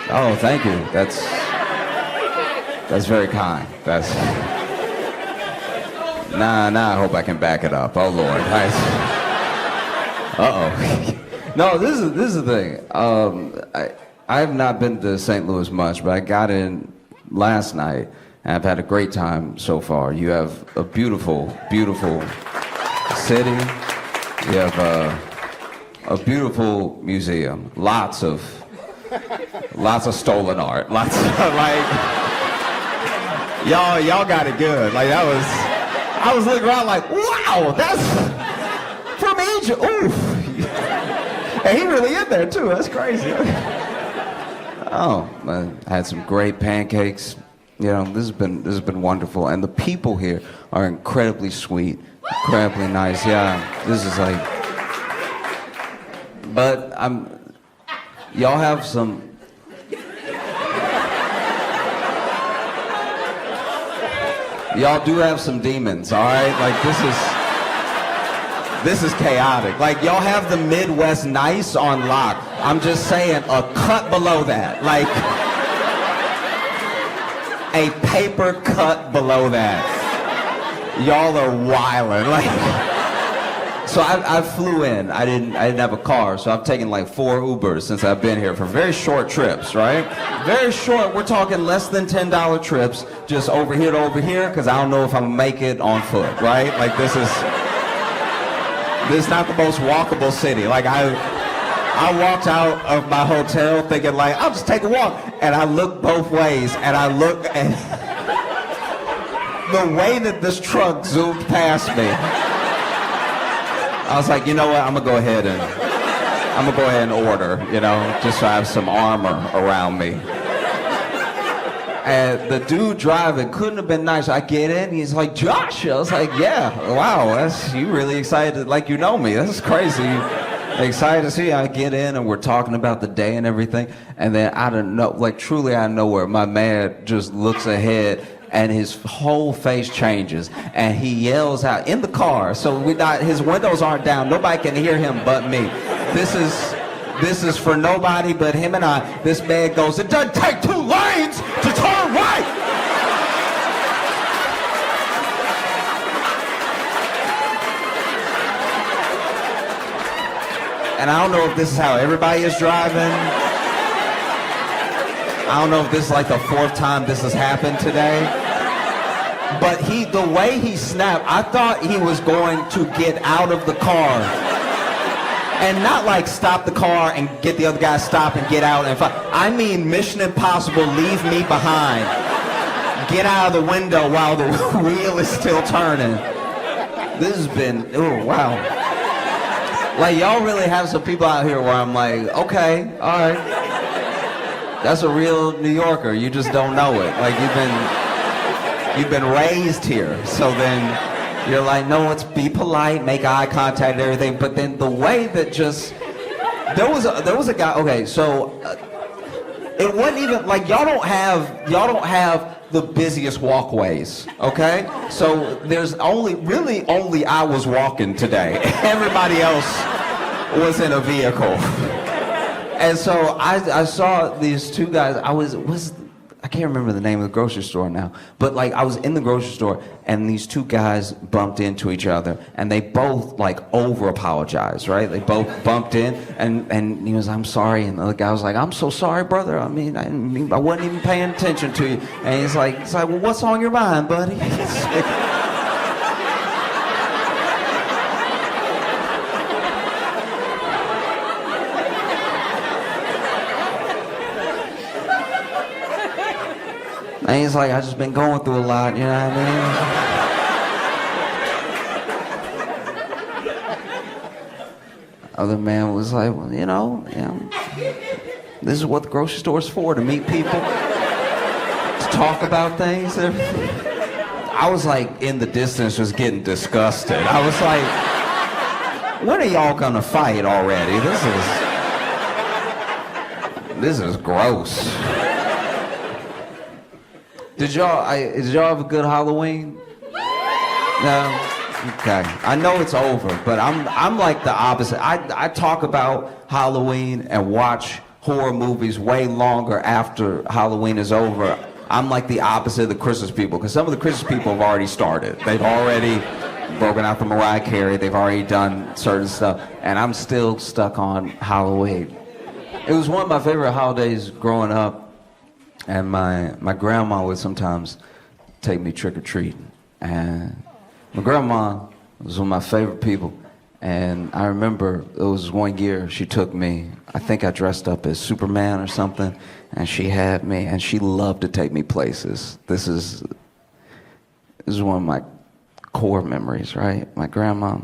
Oh, thank you. That's very kind. Nah, I hope I can back it up. Oh, Lord. Uh-oh. No, this is the thing. I have not been to St. Louis much, but I got in last night, and I've had a great time so far. You have a beautiful, beautiful city. You have a beautiful museum. Lots of stolen art. Lots of, like, y'all got it good. Like, I was looking around like, wow, that's from Egypt. Oof. And he really in there too. That's crazy. Oh, I had some great pancakes. You know, this has been wonderful, and the people here are incredibly sweet, incredibly nice. Yeah, this is like. But y'all have some. Y'all do have some demons, all right? Like, this is chaotic. Like, y'all have the Midwest nice on lock. I'm just saying, a cut below that. Like, a paper cut below that. Y'all are wildin'. Like, so I flew in. I didn't have a car, so I've taken like 4 Ubers since I've been here for very short trips, right? Very short. We're talking less than $10 trips, just over here to over here, because I don't know if I'm gonna make it on foot, right? Like, this is not the most walkable city. Like, I walked out of my hotel thinking, like, I'll just take a walk, and I looked both ways, and I looked, and the way that this truck zoomed past me, I was like, you know what? I'm gonna go ahead and order, you know, just so I have some armor around me. And the dude driving couldn't have been nicer. I get in, he's like, Josh. I was like, yeah, wow, you really excited, like you know me. That's crazy. Excited to see you. I get in and we're talking about the day and everything. And then I don't know, like truly out of nowhere, my man just looks ahead and his whole face changes, and he yells out in the car. So his windows aren't down. Nobody can hear him but me. This is for nobody but him and I. This man goes, it doesn't take 2 lanes to turn right. And I don't know if this is how everybody is driving. I don't know if this is like the 4th time this has happened today. But the way he snapped, I thought he was going to get out of the car. And not like stop the car and get the other guy to stop and get out and fight. I mean Mission Impossible, leave me behind. Get out of the window while the wheel is still turning. This has been, oh wow. Like, y'all really have some people out here where I'm like, okay, all right. That's a real New Yorker. You just don't know it. Like, you've been raised here. So then you're like, no, let's be polite, make eye contact and everything. But then the way that there was a guy, okay, so it wasn't even, like, y'all don't have the busiest walkways, okay? So there's really only I was walking today. Everybody else was in a vehicle. And so I saw these 2 guys. I can't remember the name of the grocery store now, but like I was in the grocery store and these 2 guys bumped into each other and they both like over apologized, right? They both bumped in and he was, I'm sorry, and the other guy was like, I'm so sorry, brother. I mean, I wasn't even paying attention to you. And he's like, well, what's on your mind, buddy? And he's like, I just been going through a lot, you know what I mean? Other man was like, well, you know, this is what the grocery store's for, to meet people, to talk about things. I was like in the distance just getting disgusted. I was like, when are y'all gonna fight already? This is gross. Did y'all have a good Halloween? No? Okay. I know it's over, but I'm like the opposite. I talk about Halloween and watch horror movies way longer after Halloween is over. I'm like the opposite of the Christmas people, because some of the Christmas people have already started. They've already broken out the Mariah Carey. They've already done certain stuff, and I'm still stuck on Halloween. It was one of my favorite holidays growing up, and my grandma would sometimes take me trick-or-treating. And my grandma was one of my favorite people, and I remember it was one year she took me, I think I dressed up as Superman or something, and she had me, and she loved to take me places. This is one of my core memories, right? My grandma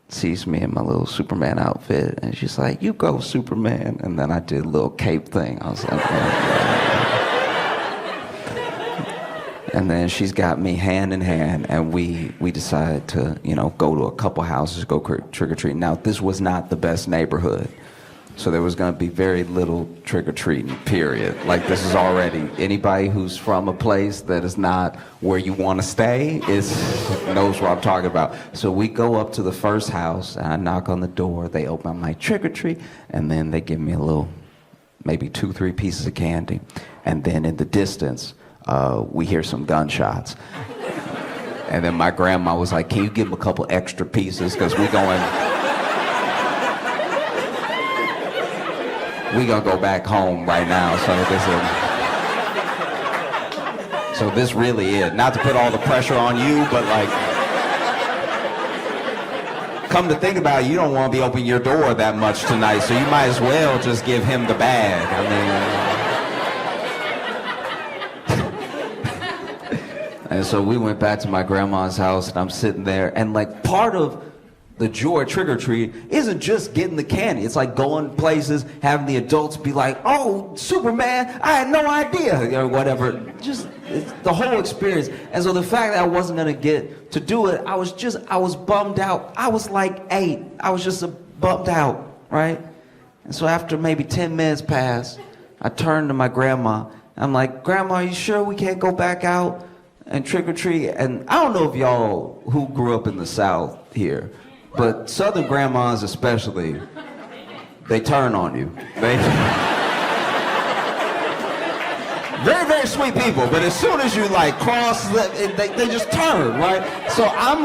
sees me in my little Superman outfit, and she's like, "You go, Superman." And then I did a little cape thing. I was like, and then she's got me hand in hand, and we decided to, go to a couple houses, go trick-or-treating. Now, this was not the best neighborhood, so there was going to be very little trick-or-treating, period. Like, this is already, anybody who's from a place that is not where you want to stay knows what I'm talking about. So we go up to the first house, and I knock on the door. They open my trick-or-treat, and then they give me a little, maybe 2-3 pieces of candy. And then in the distance, we hear some gunshots. And then my grandma was like, "Can you give them a couple extra pieces? Because we gonna go back home right now." So this really is, not to put all the pressure on you, but like, come to think about it, you don't want to be opening your door that much tonight, so you might as well just give him the bag. I mean, and so we went back to my grandma's house, and I'm sitting there, and like, part of the joy of trick-or-treat isn't just getting the candy. It's like going places, having the adults be like, "Oh, Superman, I had no idea," or whatever. Just the whole experience. And so the fact that I wasn't gonna get to do it, I was bummed out. I was like 8. I was just bummed out, right? And so after maybe 10 minutes passed, I turned to my grandma. I'm like, "Grandma, are you sure we can't go back out and trick-or-treat?" And I don't know if y'all who grew up in the South here, but Southern grandmas especially, they turn on you. They very, very sweet people, but as soon as you like cross, they just turn, right? So I'm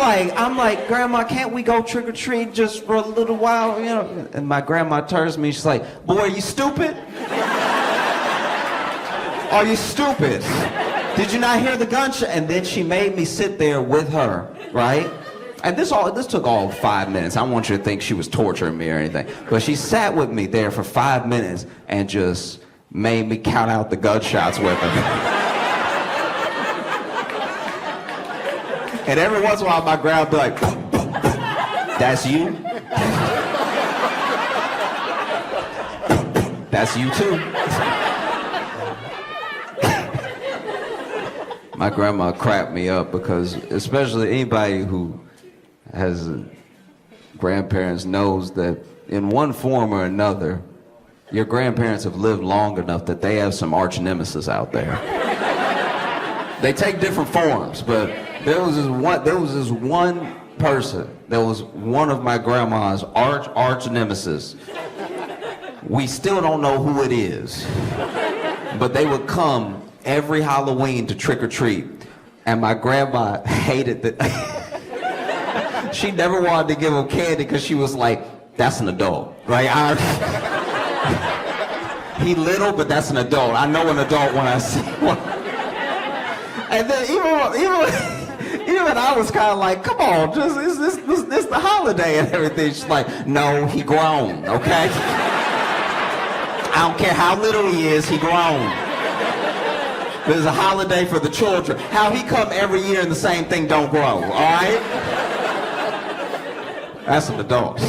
like, "Grandma, can't we go trick-or-treat just for a little while, And my grandma turns to me, she's like, "Boy, are you stupid? Are you stupid? Did you not hear the gunshot?" And then she made me sit there with her, right? And this took all 5 minutes. I don't want you to think she was torturing me or anything. But she sat with me there for 5 minutes and just made me count out the gunshots with her. And every once in a while, my grandma would be like, "That's you? That's you too." My grandma cracked me up, because especially anybody who has grandparents knows that in one form or another, your grandparents have lived long enough that they have some arch nemesis out there. They take different forms, but there was this one person that was one of my grandma's arch nemesis. We still don't know who it is, but they would come every Halloween to trick-or-treat, and my grandma hated that. She never wanted to give him candy because she was like, "That's an adult." Like, he little, but that's an adult. I know an adult when I see one. And then even I was kind of like, "Come on, just this the holiday and everything." She's like, "No, he grown, okay? I don't care how little he is, he grown. There's a holiday for the children. How he come every year and the same thing don't grow, all right?" That's an adult.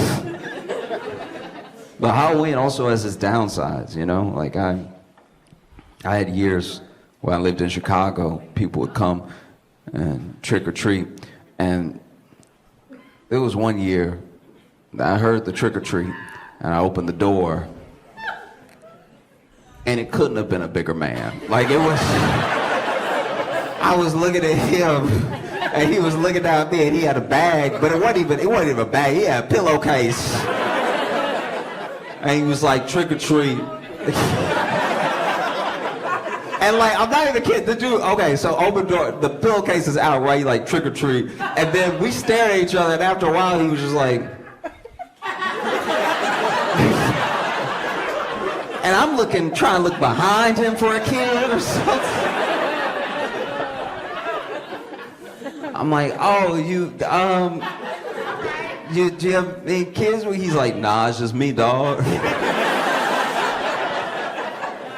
But Halloween also has its downsides, Like, I had years when I lived in Chicago, people would come and trick-or-treat. And there was one year that I heard the trick-or-treat, and I opened the door, and it couldn't have been a bigger man. Like, I was looking at him, and he was looking down at me, and he had a bag, but it wasn't even a bag. He had a pillowcase. And he was like, "Trick or treat." And like, I'm not even kidding. The dude, okay, so open door, the pillowcase is out, right? Like trick or treat. And then we stared at each other, and after a while, he was just like. And I'm trying to look behind him for a kid or something. I'm like, oh, do you have any kids? He's like, nah, it's just me, dog.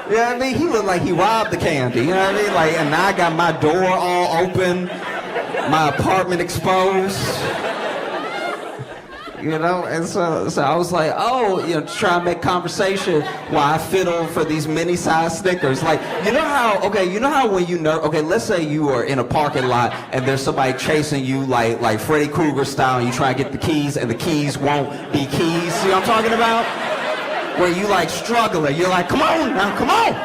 You know what I mean? He looked like he robbed the candy, you know what I mean? Like, and now I got my door all open, my apartment exposed. You know, and so I was like, oh, you know, try and make conversation while I fiddle for these mini-sized Snickers. Like, you know how when you okay, let's say you are in a parking lot and there's somebody chasing you like Freddy Krueger style, and you try to get the keys and the keys won't be keys. See what I'm talking about? Where you like struggling, you're like, come on now, come on.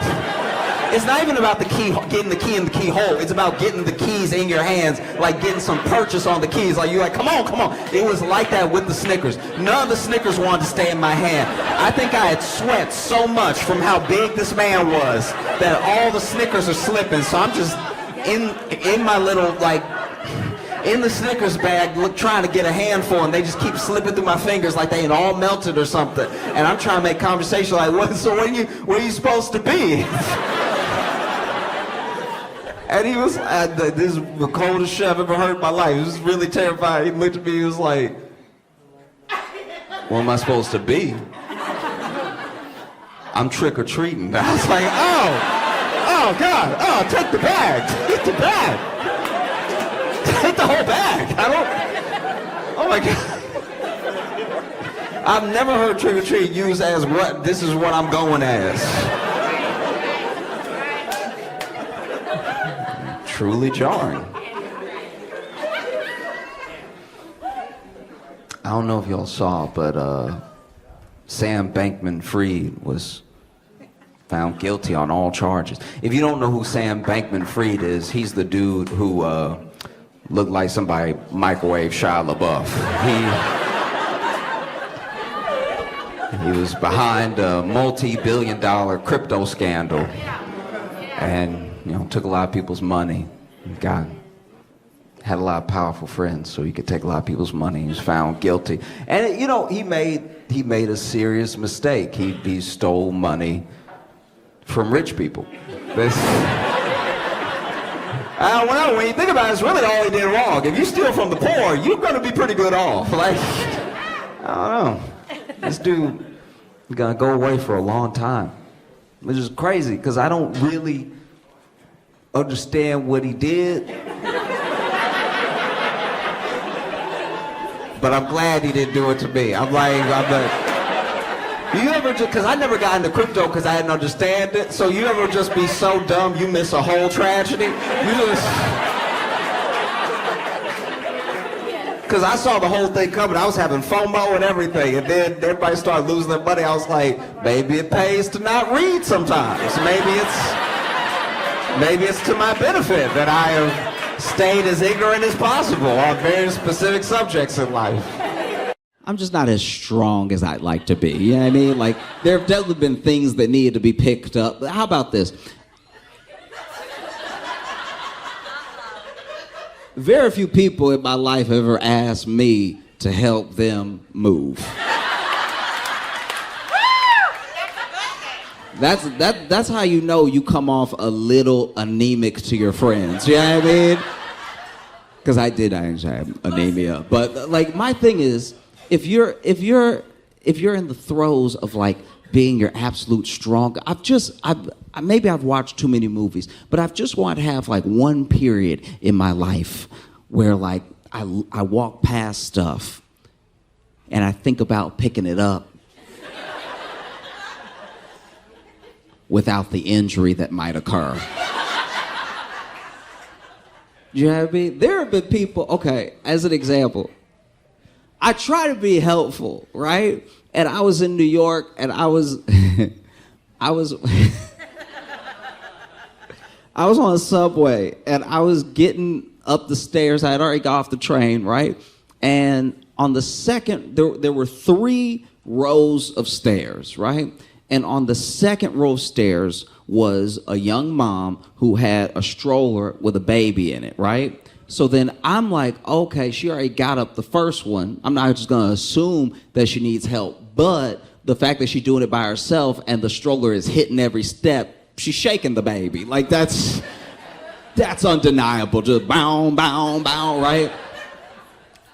It's not even about the key, getting the key in the keyhole. It's about getting the keys in your hands, like getting some purchase on the keys. Like you're like, come on, come on. It was like that with the Snickers. None of the Snickers wanted to stay in my hand. I think I had sweat so much from how big this man was that all the Snickers are slipping. So I'm just in my little like. In the Snickers bag, trying to get a handful, and they just keep slipping through my fingers like they ain't all melted or something. And I'm trying to make conversation like, what? So where are you supposed to be? And he was, this is the coldest shit I've ever heard in my life. He was really terrified. He looked at me, he was like, what am I supposed to be? I'm trick-or-treating. I was like, oh God, take the bag, take the bag. Take the whole bag. Oh my God. I've never heard trick or treat used as what, this is what I'm going as. Truly jarring. I don't know if y'all saw, but Sam Bankman-Fried was found guilty on all charges. If you don't know who Sam Bankman-Fried is, he's the dude who looked like somebody microwave Shia LaBeouf. He was behind a multi-billion-dollar crypto scandal, and took a lot of people's money. Had a lot of powerful friends, so he could take a lot of people's money. He was found guilty, and he made a serious mistake. He stole money from rich people. When you think about it, it's really all he did wrong. If you steal from the poor, you're going to be pretty good off. Like, I don't know. This dude is going to go away for a long time. Which is crazy, because I don't really understand what he did. But I'm glad he didn't do it to me. I'm like, you ever just, because I never got into crypto because I didn't understand it, so you ever just be so dumb you miss a whole tragedy? Because I saw the whole thing coming. I was having FOMO and everything, and then everybody started losing their money. I was like, maybe it pays to not read sometimes. Maybe it's to my benefit that I have stayed as ignorant as possible on very specific subjects in life. I'm just not as strong as I'd like to be. You know what I mean? Like, there have definitely been things that needed to be picked up. How about this? Very few people in my life have ever asked me to help them move. That's how you know you come off a little anemic to your friends. You know what I mean? Because I actually have anemia. But like, my thing is, if you're in the throes of like being your absolute strong, maybe I've watched too many movies, but I've just want to have like one period in my life where like I walk past stuff and I think about picking it up without the injury that might occur. You know what I mean? There have been people, okay, as an example, I try to be helpful, right? And I was in New York, and I was on a subway, and I was getting up the stairs. I had already got off the train, right? And on the second, there were 3 rows of stairs, right? And on the second row of stairs was a young mom who had a stroller with a baby in it, right? So then I'm like, okay, she already got up the first one. I'm not just gonna assume that she needs help, but the fact that she's doing it by herself and the stroller is hitting every step, she's shaking the baby. Like that's undeniable. Just bow, bow, bow, right?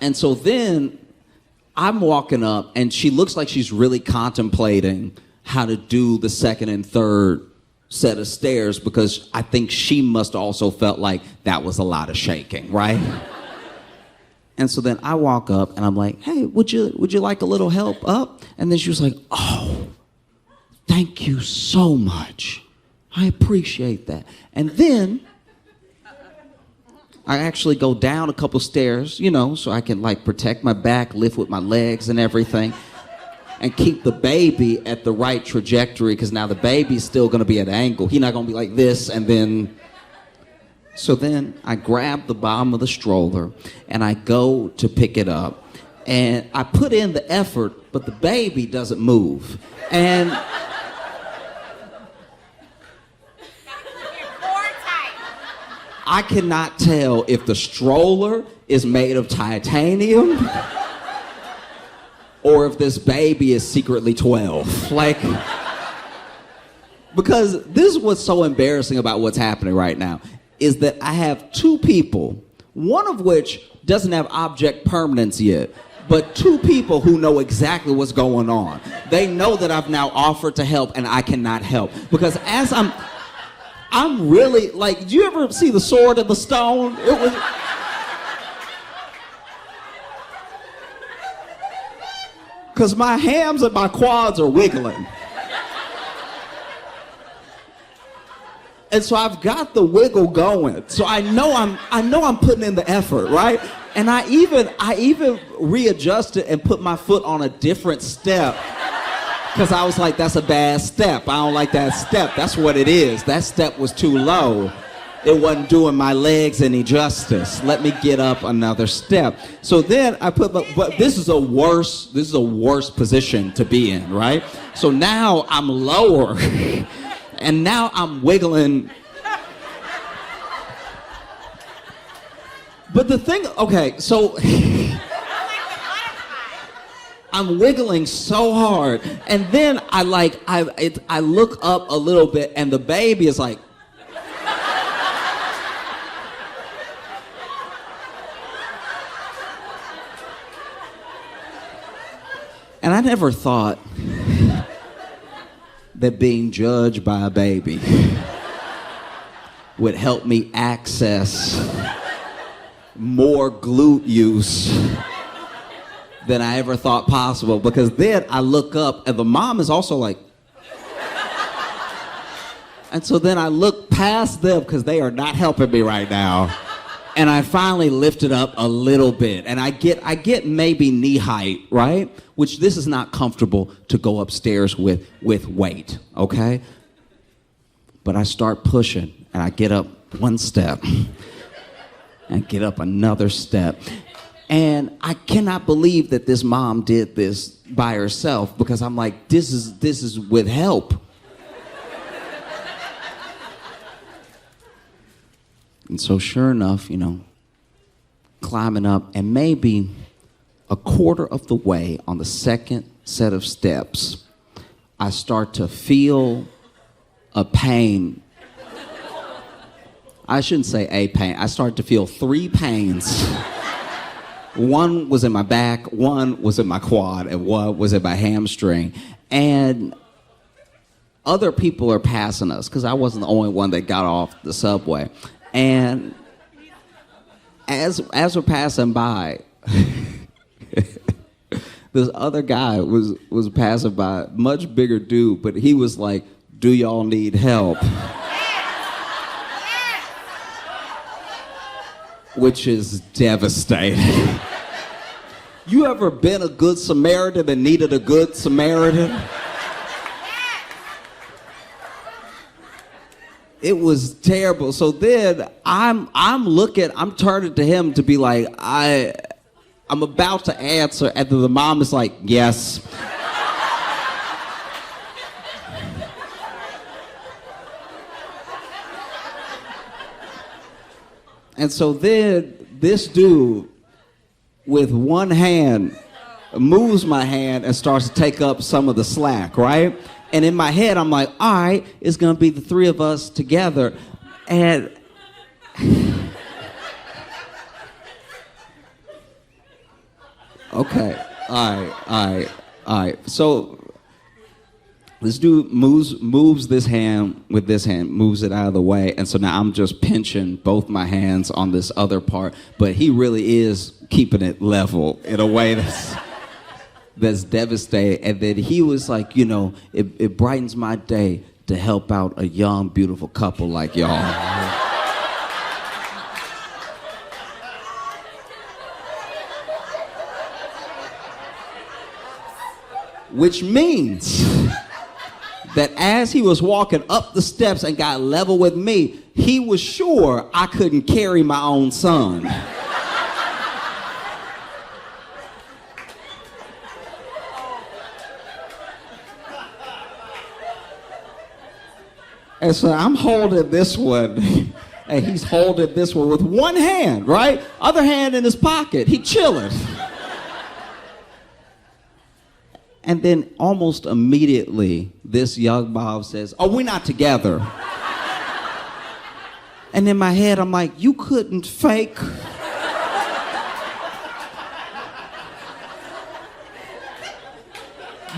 And so then I'm walking up and she looks like she's really contemplating how to do the second and third set of stairs because I think she must also felt like that was a lot of shaking, right? And so then I walk up and I'm like, hey, would you like a little help up? And then she was like, oh, thank you so much. I appreciate that. And then I actually go down a couple stairs, so I can like protect my back, lift with my legs and everything, and keep the baby at the right trajectory because now the baby's still going to be at an angle. He's not going to be like this and then... So then I grab the bottom of the stroller and I go to pick it up. And I put in the effort, but the baby doesn't move. And... I cannot tell if the stroller is made of titanium or if this baby is secretly 12. Like, because this is what's so embarrassing about what's happening right now, is that I have two people, one of which doesn't have object permanence yet, but two people who know exactly what's going on. They know that I've now offered to help and I cannot help. Because as I'm really, like, did you ever see The Sword and the Stone? It was... Because my hams and my quads are wiggling. And so I've got the wiggle going. So I know I'm putting in the effort, right? And I even readjusted and put my foot on a different step. Because I was like, that's a bad step. I don't like that step. That's what it is. That step was too low. It wasn't doing my legs any justice. Let me get up another step. So then I but this is a worse position to be in, right? So now I'm lower. And now I'm wiggling. But the thing, okay, so I'm wiggling so hard, and then I look up a little bit, and the baby is like, and I never thought that being judged by a baby would help me access more glute use than I ever thought possible, because then I look up and the mom is also like, and so then I look past them because they are not helping me right now, and I finally lift it up a little bit, and I get maybe knee height, right? Which this is not comfortable to go upstairs with weight, okay? But I start pushing, and I get up one step, and get up another step. And I cannot believe that this mom did this by herself, because I'm like, this is with help. And so sure enough, climbing up, and maybe a quarter of the way on the second set of steps, I start to feel a pain. I shouldn't say a pain. I start to feel three pains. One was in my back, one was in my quad, and one was in my hamstring. And other people are passing us, because I wasn't the only one that got off the subway. And as we're passing by, this other guy was passing by, much bigger dude, but he was like, do y'all need help? Which is devastating. You ever been a good Samaritan and needed a good Samaritan? It was terrible. So then I'm turning to him to be like, I'm about to answer, and then the mom is like, yes. And so then this dude with one hand moves my hand and starts to take up some of the slack, right? And in my head, I'm like, all right, it's gonna be the three of us together. And okay, all right. So this dude moves this hand with this hand, moves it out of the way, and so now I'm just pinching both my hands on this other part, but he really is keeping it level in a way that's devastating. And then he was like, you know, it brightens my day to help out a young, beautiful couple like y'all. Which means that as he was walking up the steps and got level with me, he was sure I couldn't carry my own son. And so I'm holding this one, and he's holding this one with one hand, right? Other hand in his pocket. He chilling. And then almost immediately, this young Bob says, oh, we're not together. And in my head, I'm like, you couldn't fake.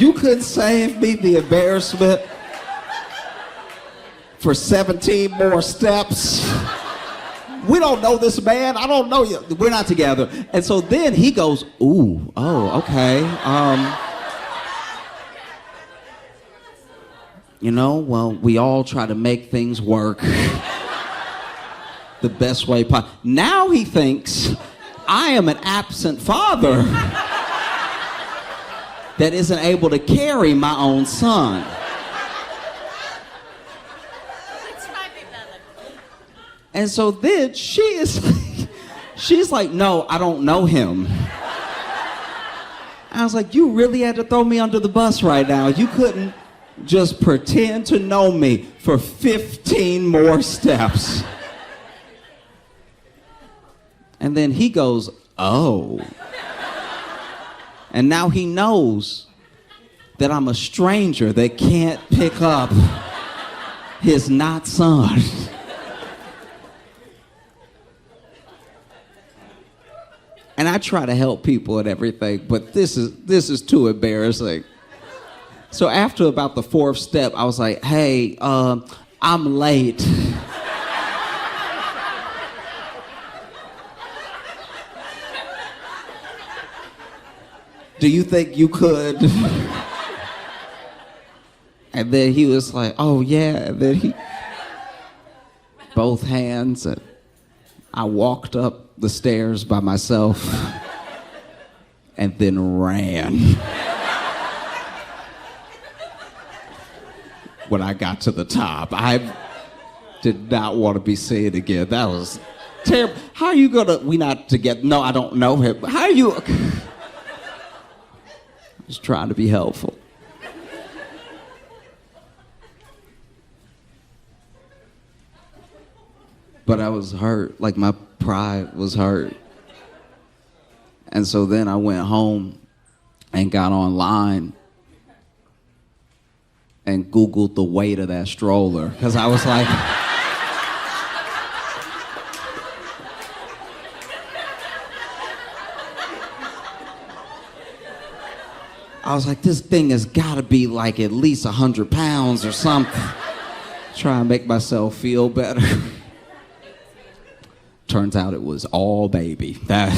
You couldn't save me the embarrassment for 17 more steps. We don't know this man. I don't know you. We're not together. And so then he goes, ooh, oh, okay. You know, well, we all try to make things work the best way possible. Now he thinks I am an absent father that isn't able to carry my own son. And so then she's like, no, I don't know him. I was like, you really had to throw me under the bus right now. You couldn't just pretend to know me for 15 more steps. And then he goes, oh. And now he knows that I'm a stranger that can't pick up his not son. And I try to help people and everything, but this is too embarrassing. So after about the fourth step, I was like, hey, I'm late. Do you think you could? And then he was like, oh yeah. And then he, both hands, and I walked up the stairs by myself and then ran. When I got to the top, I did not want to be seen again. That was terrible. How are you gonna, we not together? No, I don't know him. How are you? Just trying to be helpful. But I was hurt, like my pride was hurt. And so then I went home and got online and Googled the weight of that stroller, because I was like, this thing has gotta be like at least 100 pounds or something. Try and make myself feel better. Turns out it was all baby. That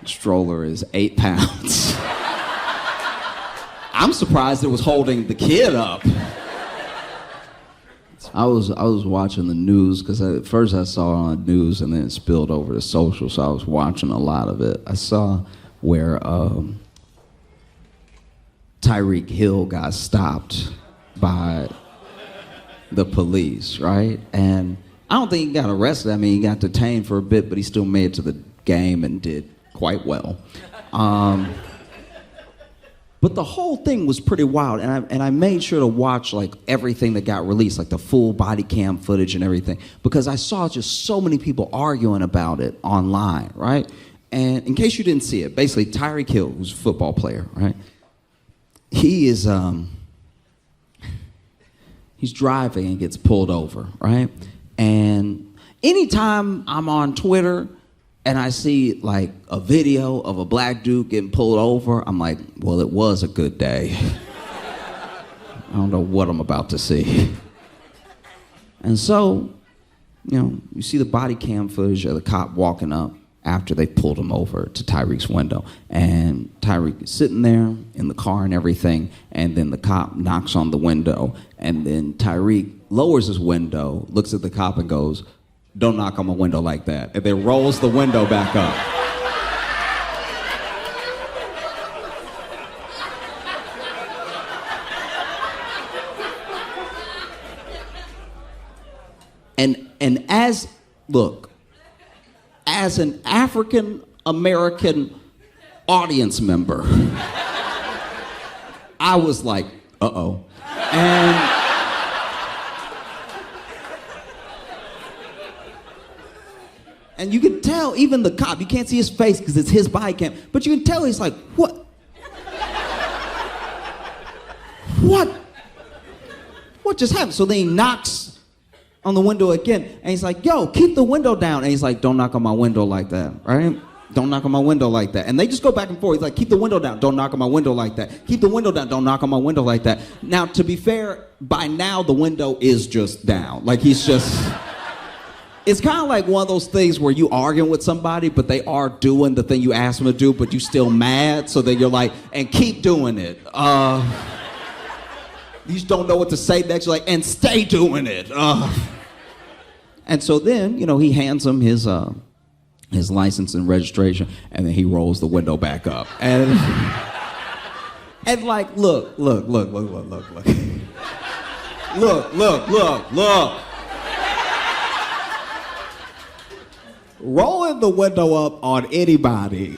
stroller is 8 pounds. I'm surprised it was holding the kid up. I was watching the news, because at first I saw it on the news and then it spilled over to social, so I was watching a lot of it. I saw where Tyreek Hill got stopped by the police, right? And I don't think he got arrested. I mean, he got detained for a bit, but he still made it to the game and did quite well. But the whole thing was pretty wild, and I made sure to watch like everything that got released, like the full body cam footage and everything, because I saw just so many people arguing about it online, right? And in case you didn't see it, basically Tyreek Hill, who's a football player, right? He's driving and gets pulled over, right? And anytime I'm on Twitter and I see like a video of a black dude getting pulled over, I'm like, well, it was a good day. I don't know what I'm about to see. And so, you see the body cam footage of the cop walking up after they pulled him over to Tyreek's window. And Tyreek is sitting there in the car and everything, and then the cop knocks on the window, and then Tyreek lowers his window, looks at the cop and goes, "Don't knock on my window like that," and then rolls the window back up. And as an African American audience member, I was like, uh-oh. And you can tell, even the cop, you can't see his face because it's his body cam, but you can tell he's like, what? What just happened? So then he knocks on the window again, and he's like, yo, keep the window down. And he's like, don't knock on my window like that, right? Don't knock on my window like that. And they just go back and forth. He's like, keep the window down. Don't knock on my window like that. Keep the window down. Don't knock on my window like that. Now, to be fair, by now the window is just down. Like he's just... It's kind of like one of those things where you arguing with somebody, but they are doing the thing you asked them to do, but you still mad, so then you're like, and keep doing it. You just don't know what to say next. You're like, and stay doing it. And so then, he hands him his license and registration, and then he rolls the window back up. And like, look. Look. Rolling the window up on anybody.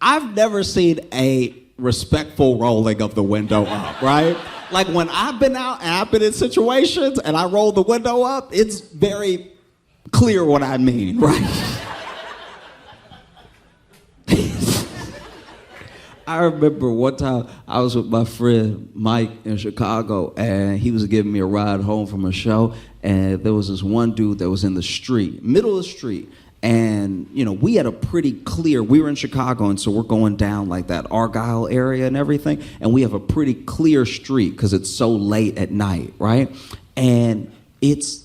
I've never seen a respectful rolling of the window up, right? Like when I've been out and I've been in situations and I roll the window up, it's very clear what I mean, right? I remember one time I was with my friend Mike in Chicago, and he was giving me a ride home from a show, and there was this one dude that was in the street, middle of the street, and we had a pretty clear, we were in Chicago, and so we're going down like that Argyle area and everything, and we have a pretty clear street because it's so late at night, right? And it's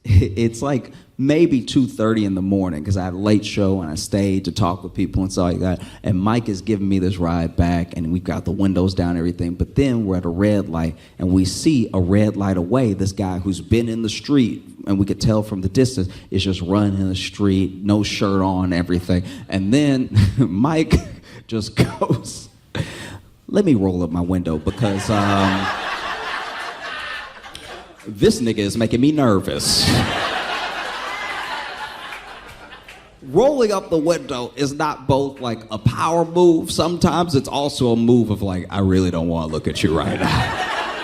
it's like maybe 2:30 in the morning because I had a late show and I stayed to talk with people and stuff like that. And Mike is giving me this ride back, and we've got the windows down and everything. But then we're at a red light, and we see a red light away this guy who's been in the street, and we could tell from the distance, is just running in the street, no shirt on, everything. And then Mike just goes, let me roll up my window because this nigga is making me nervous. Rolling up the window is not both like a power move. Sometimes it's also a move of like, I really don't want to look at you right now.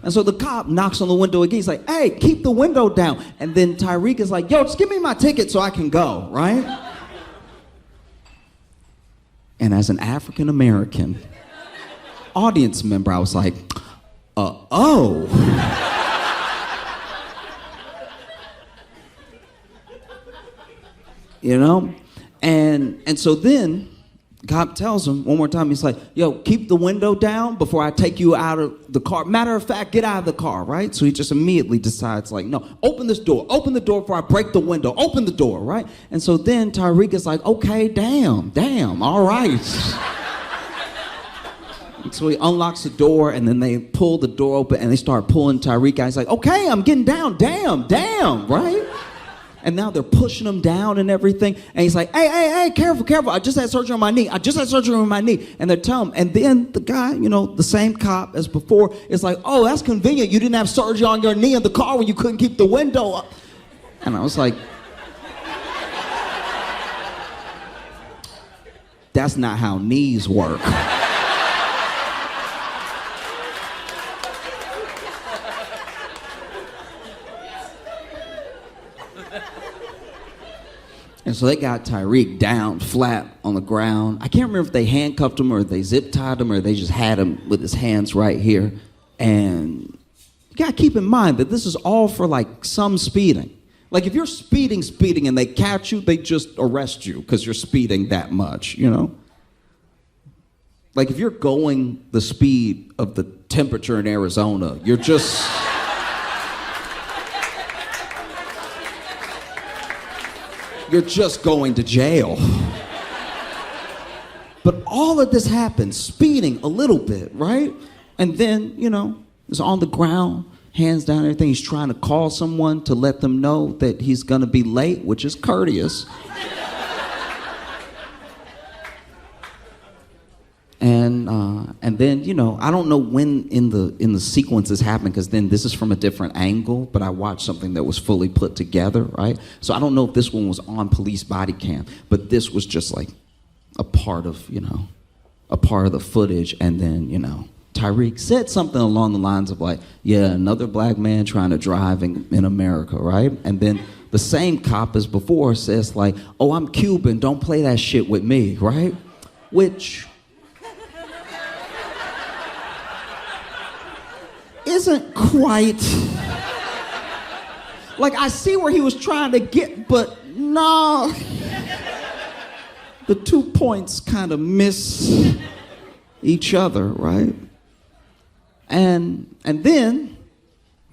And so the cop knocks on the window again. He's like, hey, keep the window down. And then Tyreek is like, yo, just give me my ticket so I can go, right? And as an African American audience member, I was like, oh. And so then cop tells him one more time, he's like, yo, keep the window down before I take you out of the car. Matter of fact, get out of the car, right? So he just immediately decides like, no, open the door before I break the window, open the door, right? And so then Tyreek is like, okay, damn, all right. So he unlocks the door, and then they pull the door open, and they start pulling Tyreek out. He's like, okay, I'm getting down, damn, right? And now they're pushing him down and everything. And he's like, hey, careful. I just had surgery on my knee. And they're telling him. And then the guy, the same cop as before, is like, oh, that's convenient. You didn't have surgery on your knee in the car when you couldn't keep the window up. And I was like, That's not how knees work. And so they got Tyreek down flat on the ground. I can't remember if they handcuffed him or they zip tied him or they just had him with his hands right here. And you gotta keep in mind that this is all for like some speeding. Like if you're speeding and they catch you, they just arrest you because you're speeding that much, you know? Like if you're going the speed of the temperature in Arizona, you're just... you're just going to jail. But all of this happens, speeding a little bit, right? And then, you know, he's on the ground, hands down, everything. He's trying to call someone to let them know that he's gonna be late, which is courteous. And then, you know, I don't know when in the sequence this happened, because then this is from a different angle, but I watched something that was fully put together, right? So I don't know if this one was on police body cam, but this was just like a part of, you know, a part of the footage. And then, you know, Tyreek said something along the lines of like, yeah, another black man trying to drive in America, right? And then the same cop as before says like, oh, I'm Cuban, don't play that shit with me, right? Which... isn't quite like, I see where he was trying to get, but no, the 2 points kind of miss each other, right? And then,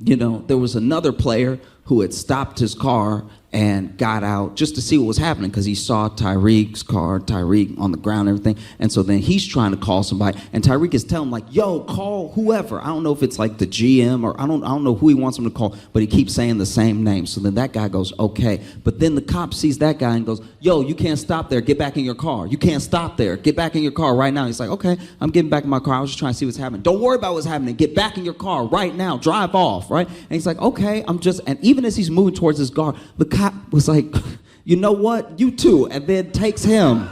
you know, there was another player who had stopped his car and got out just to see what was happening, because he saw Tyreek's car, Tyreek on the ground and everything. And so then he's trying to call somebody, and Tyreek is telling him like, yo, call whoever. I don't know if it's like the GM or I don't know who he wants him to call, but he keeps saying the same name. So then that guy goes, okay. But then the cop sees that guy and goes, yo, you can't stop there, get back in your car. You can't stop there, get back in your car right now. He's like, okay, I'm getting back in my car. I was just trying to see what's happening. Don't worry about what's happening. Get back in your car right now, drive off, right? And he's like, okay, and even as he's moving towards his car, the cop was like, you know what, you too, and then takes him.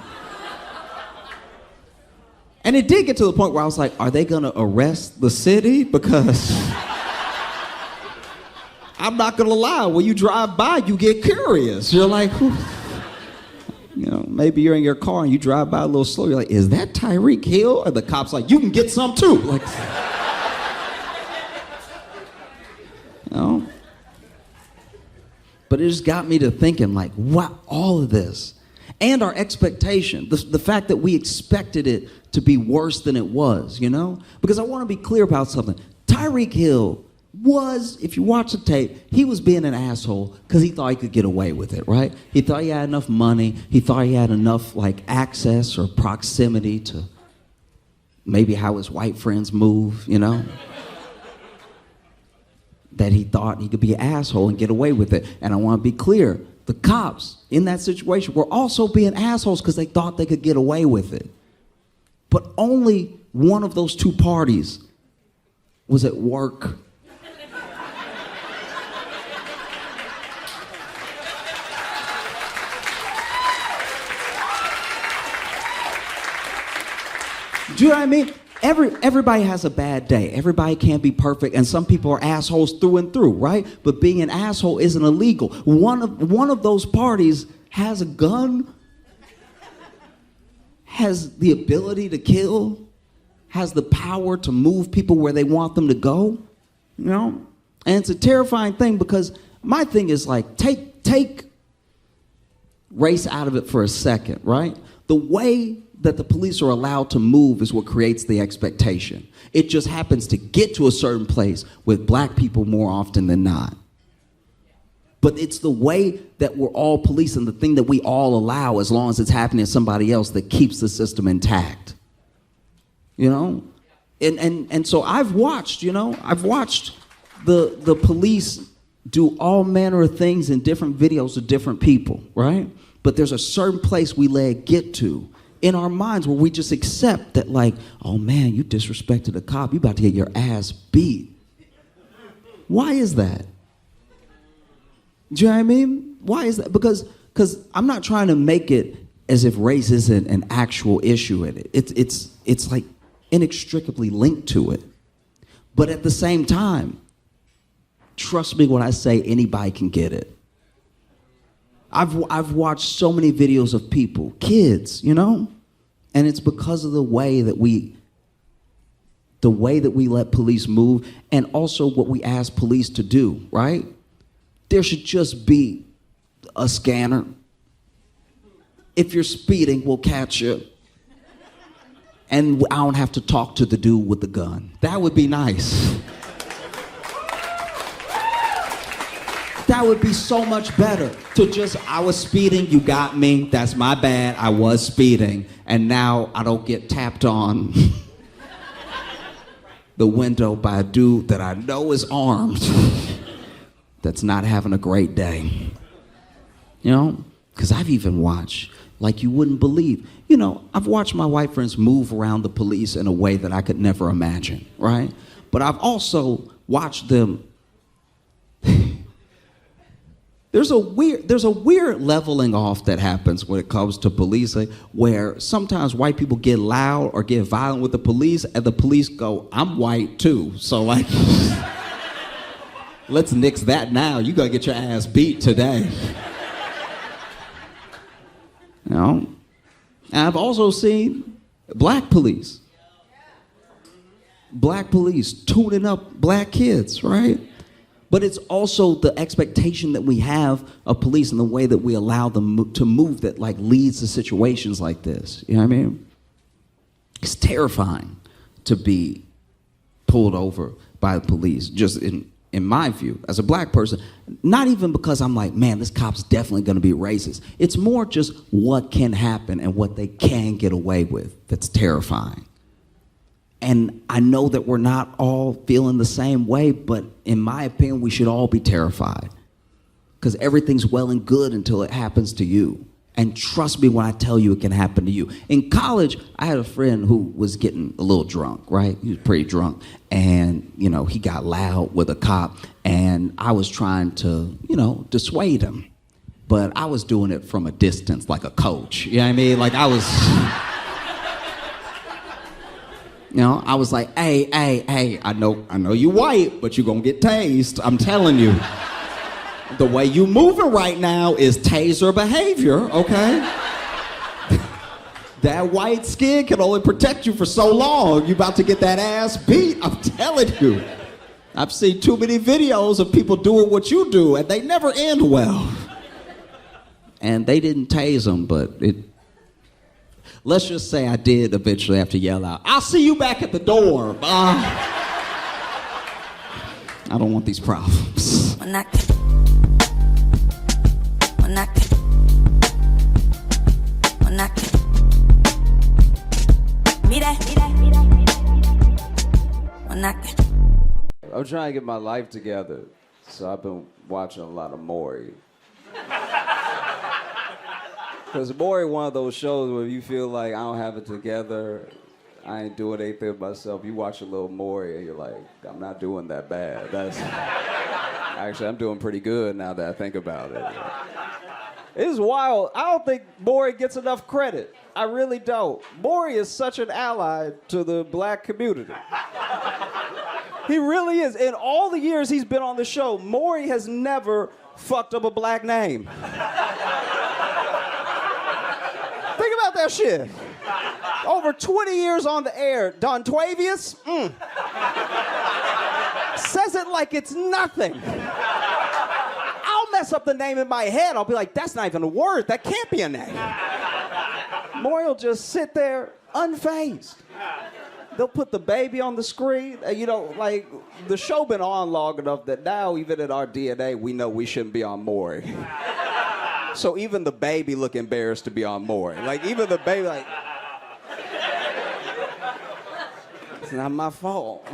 And it did get to the point where I was like, are they gonna arrest the city? Because I'm not gonna lie, when you drive by, you get curious. You're like, whew. You know, maybe you're in your car and you drive by a little slow. You're like, is that Tyreek Hill? And the cop's like, you can get some too. Like, you know? But it just got me to thinking, like, wow, all of this. And our expectation, the fact that we expected it to be worse than it was, you know? Because I want to be clear about something. Tyreek Hill was, if you watch the tape, he was being an asshole because he thought he could get away with it, right? He thought he had enough money. He thought he had enough, like, access or proximity to maybe how his white friends move, you know? That he thought he could be an asshole and get away with it. And I want to be clear, the cops in that situation were also being assholes because they thought they could get away with it. But only one of those two parties was at work. Do you know what I mean? Everybody has a bad day. Everybody can't be perfect, and some people are assholes through and through, right? But being an asshole isn't illegal. One of those parties has a gun, has the ability to kill, has the power to move people where they want them to go, you know? And it's a terrifying thing, because my thing is like, take race out of it for a second, right? The way that the police are allowed to move is what creates the expectation. It just happens to get to a certain place with black people more often than not. But it's the way that we're all police and the thing that we all allow, as long as it's happening to somebody else, that keeps the system intact. You know? And so I've watched the police do all manner of things in different videos of different people, right? But there's a certain place we let it get to in our minds where we just accept that, like, oh man, you disrespected a cop, you about to get your ass beat. Why is that? Do you know what I mean? Why is that? Because I'm not trying to make it as if race isn't an actual issue in it. It's like inextricably linked to it. But at the same time, trust me when I say anybody can get it. I've watched so many videos of people, kids, you know, and it's because of the way that we let police move, and also what we ask police to do, right? There should just be a scanner. If you're speeding, we'll catch you. And I don't have to talk to the dude with the gun. That would be nice. That would be so much better to just, I was speeding, you got me, that's my bad, I was speeding, and now I don't get tapped on the window by a dude that I know is armed that's not having a great day. You know? Because I've even watched, like you wouldn't believe, you know, I've watched my white friends move around the police in a way that I could never imagine, right? But I've also watched them. There's a weird leveling off that happens when it comes to policing, where sometimes white people get loud or get violent with the police, and the police go, I'm white too, so like, let's nix that now. You gotta get your ass beat today. You know? And I've also seen black police tuning up black kids, right? But it's also the expectation that we have of police and the way that we allow them to move that like leads to situations like this. You know what I mean? It's terrifying to be pulled over by the police, just in my view, as a black person. Not even because I'm like, man, this cop's definitely gonna be racist. It's more just what can happen and what they can get away with that's terrifying. And I know that we're not all feeling the same way, but in my opinion, we should all be terrified. Because everything's well and good until it happens to you. And trust me when I tell you it can happen to you. In college, I had a friend who was getting a little drunk, right? He was pretty drunk. And, you know, he got loud with a cop. And I was trying to, you know, dissuade him. But I was doing it from a distance, like a coach. You know what I mean? Like I was... You know, I was like, hey, I know you white, but you're gonna get tased. I'm telling you. The way you moving right now is taser behavior, okay? That white skin can only protect you for so long. You about to get that ass beat, I'm telling you. I've seen too many videos of people doing what you do, and they never end well. And they didn't tase them, but let's just say I did eventually have to yell out, I'll see you back at the door. I don't want these problems. I'm trying to get my life together, so I've been watching a lot of Maury. Because Maury, one of those shows where you feel like I don't have it together, I ain't doing anything myself. You watch a little Maury and you're like, I'm not doing that bad. Actually, I'm doing pretty good now that I think about it. It's wild. I don't think Maury gets enough credit. I really don't. Maury is such an ally to the black community. He really is. In all the years he's been on the show, Maury has never fucked up a black name. Think about that shit. Over 20 years on the air, Dontwavius, says it like it's nothing. I'll mess up the name in my head. I'll be like, that's not even a word. That can't be a name. Maury will just sit there unfazed. They'll put the baby on the screen. You know, like, the show been on long enough that now, even in our DNA, we know we shouldn't be on Maury. So even the baby look embarrassed to be on Maury. Like, even the baby, like, it's not my fault.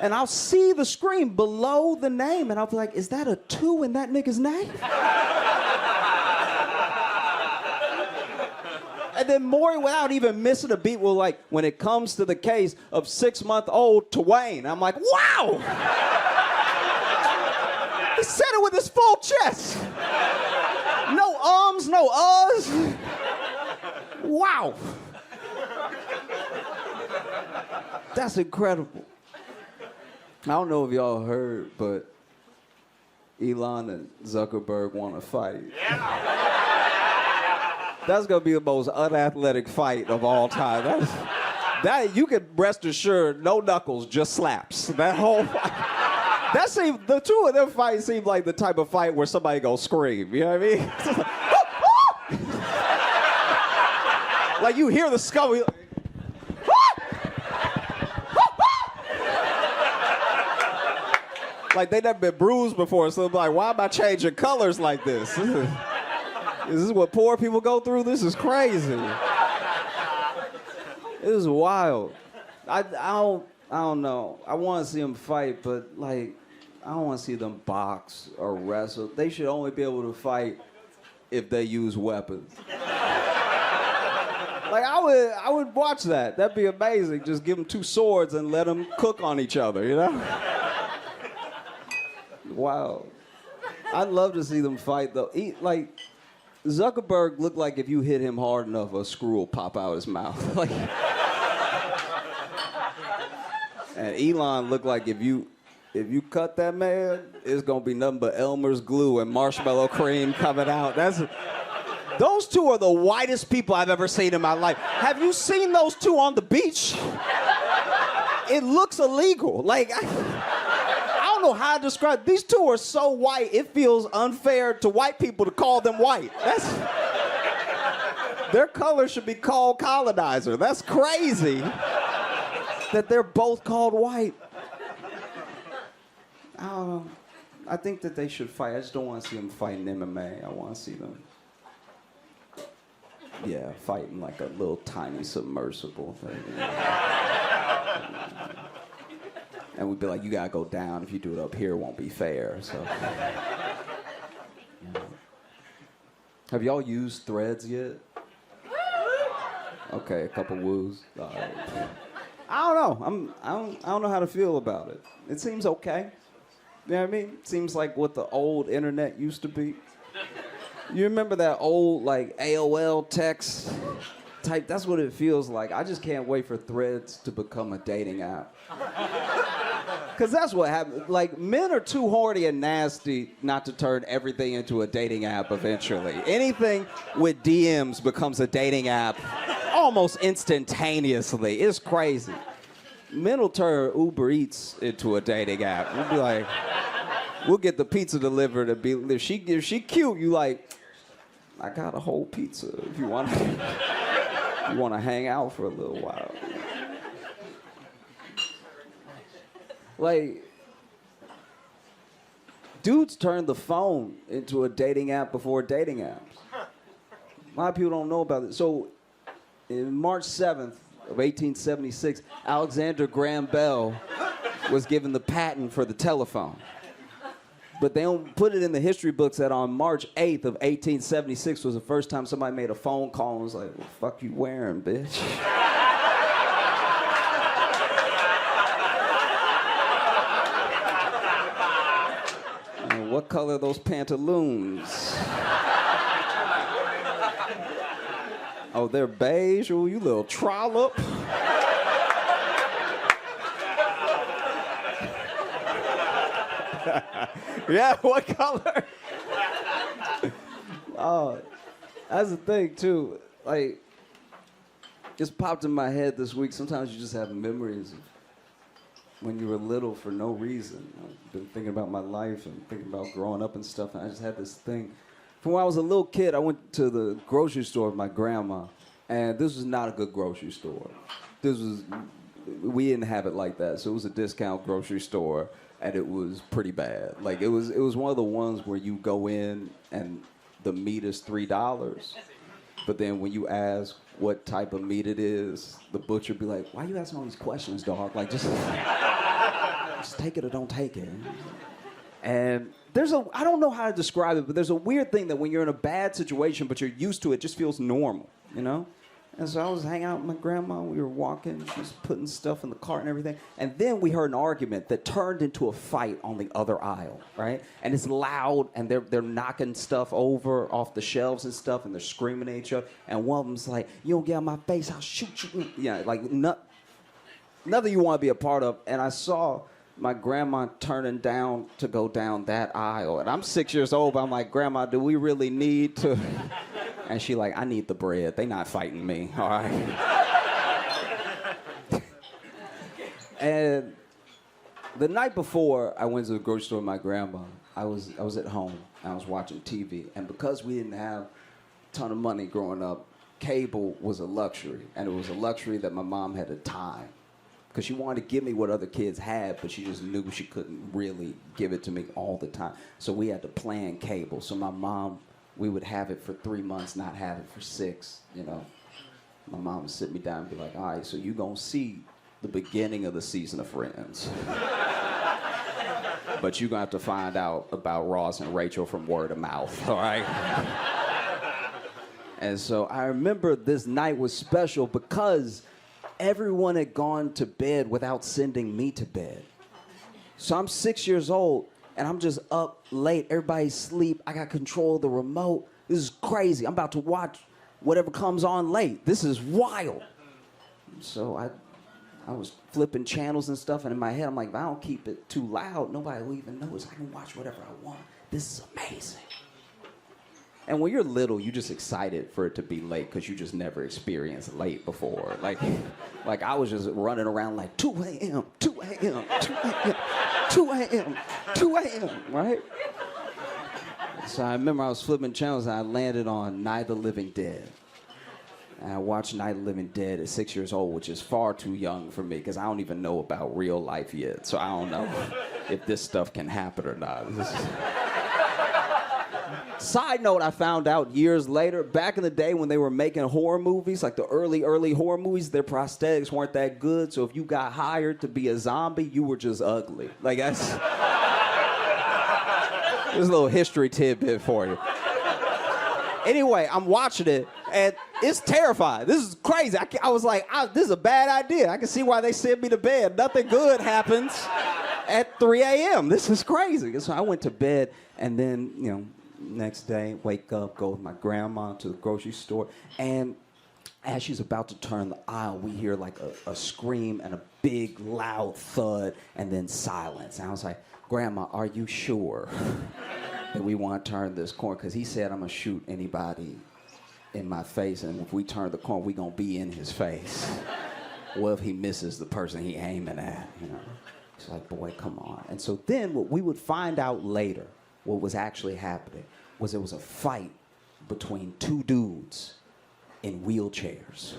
And I'll see the screen below the name, and I'll be like, is that a 2 in that nigga's name? And then Maury, without even missing a beat, will like, when it comes to the case of 6-month-old Twain, I'm like, wow! He said it with his full chest. No ums, no uhs. Wow. That's incredible. I don't know if y'all heard, but Elon and Zuckerberg want to fight. That's gonna be the most unathletic fight of all time. That you can rest assured, no knuckles, just slaps. That whole fight. The two of them fights seem like the type of fight where somebody gonna scream. You know what I mean? Like you hear the scum. Like they never been bruised before, so they're like, why am I changing colors like this? Is this what poor people go through? This is crazy. It is wild. I don't know. I want to see them fight, but like, I don't want to see them box or wrestle. They should only be able to fight if they use weapons. Like I would watch that. That'd be amazing. Just give them two swords and let them cook on each other, you know? Wow. I'd love to see them fight though. Like Zuckerberg looked like if you hit him hard enough, a screw will pop out his mouth. Like, and Elon looked like if you cut that man, it's gonna be nothing but Elmer's glue and marshmallow cream coming out. Those two are the whitest people I've ever seen in my life. Have you seen those two on the beach? It looks illegal. Like, I don't know how to describe. These two are so white, it feels unfair to white people to call them white. Their color should be called colonizer. That's crazy that they're both called white. I don't know. I think that they should fight. I just don't want to see them fighting MMA. I want to see them, fighting like a little tiny submersible thing. And we'd be like, you gotta go down. If you do it up here, it won't be fair. So, have y'all used Threads yet? Okay, a couple woos. All right. I don't know. I don't know how to feel about it. It seems okay. You know what I mean? It seems like what the old internet used to be. You remember that old like AOL text type? That's what it feels like. I just can't wait for Threads to become a dating app. Because that's what happens. Like, men are too horny and nasty not to turn everything into a dating app eventually. Anything with DMs becomes a dating app almost instantaneously. It's crazy. Men will turn Uber Eats into a dating app. We'll be like, we'll get the pizza delivered and be, if she cute, you like, I got a whole pizza if you want to hang out for a little while. Like, dudes turned the phone into a dating app before dating apps. A lot of people don't know about it. So, in March 7th of 1876, Alexander Graham Bell was given the patent for the telephone. But they don't put it in the history books that on March 8th of 1876 was the first time somebody made a phone call and was like, what the fuck you wearing, bitch? What color are those pantaloons? Oh, they're beige? Oh, you little trollop. Yeah, what color? Oh, that's the thing, too. Like, just popped in my head this week. Sometimes you just have memories of when you were little for no reason. I've been thinking about my life and thinking about growing up and stuff, and I just had this thing. From when I was a little kid, I went to the grocery store with my grandma, and this was not a good grocery store. We didn't have it like that, so it was a discount grocery store, and it was pretty bad. Like, it was one of the ones where you go in and the meat is $3, but then when you ask what type of meat it is, the butcher be like, why are you asking all these questions, dog? Like, just take it or don't take it. And I don't know how to describe it, but there's a weird thing that when you're in a bad situation, but you're used to it, just feels normal, you know? And so I was hanging out with my grandma. We were walking. She was putting stuff in the cart and everything. And then we heard an argument that turned into a fight on the other aisle, right? And it's loud, and they're knocking stuff over off the shelves and stuff, and they're screaming at each other. And one of them's like, "You don't get out my face, I'll shoot you." Yeah, like nothing you want to be a part of. And I saw my grandma turning down to go down that aisle. And I'm 6 years old, but I'm like, "Grandma, do we really need to?" And she like, "I need the bread. They not fighting me, all right?" And the night before I went to the grocery store with my grandma, I was at home and I was watching TV. And because we didn't have a ton of money growing up, cable was a luxury. And it was a luxury that my mom had at time. Because she wanted to give me what other kids had, but she just knew she couldn't really give it to me all the time. So we had to plan cable. So my mom, we would have it for 3 months, not have it for 6, you know. My mom would sit me down and be like, "All right, so you gonna see the beginning of the season of Friends. But you're gonna have to find out about Ross and Rachel from word of mouth, all right?" And so I remember this night was special because everyone had gone to bed without sending me to bed. So I'm 6 years old, and I'm just up late. Everybody's asleep. I got control of the remote. This is crazy. I'm about to watch whatever comes on late. This is wild. So I was flipping channels and stuff, and in my head, I'm like, if I don't keep it too loud, nobody will even notice. I can watch whatever I want. This is amazing. And when you're little, you're just excited for it to be late because you just never experienced late before. Like I was just running around like 2 a.m., 2 a.m., 2 a.m., 2 a.m., 2 a.m., right? So I remember I was flipping channels and I landed on Night of the Living Dead. And I watched Night of the Living Dead at 6 years old, which is far too young for me because I don't even know about real life yet. So I don't know if this stuff can happen or not. Side note, I found out years later, back in the day when they were making horror movies, like the early horror movies, their prosthetics weren't that good. So if you got hired to be a zombie, you were just ugly. Like that's... There's a little history tidbit for you. Anyway, I'm watching it, and it's terrifying. This is crazy. I was like, this is a bad idea. I can see why they sent me to bed. Nothing good happens at 3 a.m. This is crazy. So I went to bed, and then, you know, next day, wake up, go with my grandma to the grocery store, and as she's about to turn the aisle, we hear like a scream and a big, loud thud, and then silence. And I was like, "Grandma, are you sure that we want to turn this corner?" Because he said, "I'm going to shoot anybody in my face, and if we turn the corner, we going to be in his face. What if he misses the person he aiming at?" You know? She's like, "Boy, come on." And so then what we would find out later, what was actually happening, was there was a fight between two dudes in wheelchairs.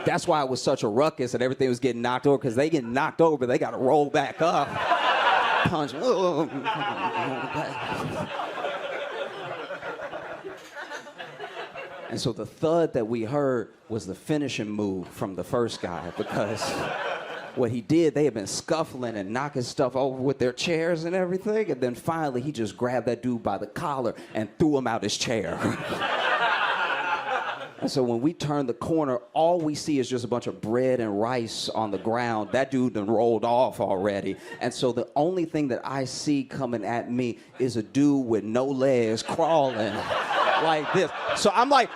That's why it was such a ruckus and everything was getting knocked over, because they get knocked over, they got to roll back up. Punch. And so the thud that we heard was the finishing move from the first guy, because what he did, they had been scuffling and knocking stuff over with their chairs and everything, and then finally he just grabbed that dude by the collar and threw him out his chair. And so when we turn the corner, all we see is just a bunch of bread and rice on the ground. That dude done rolled off already. And so the only thing that I see coming at me is a dude with no legs crawling like this. So I'm like,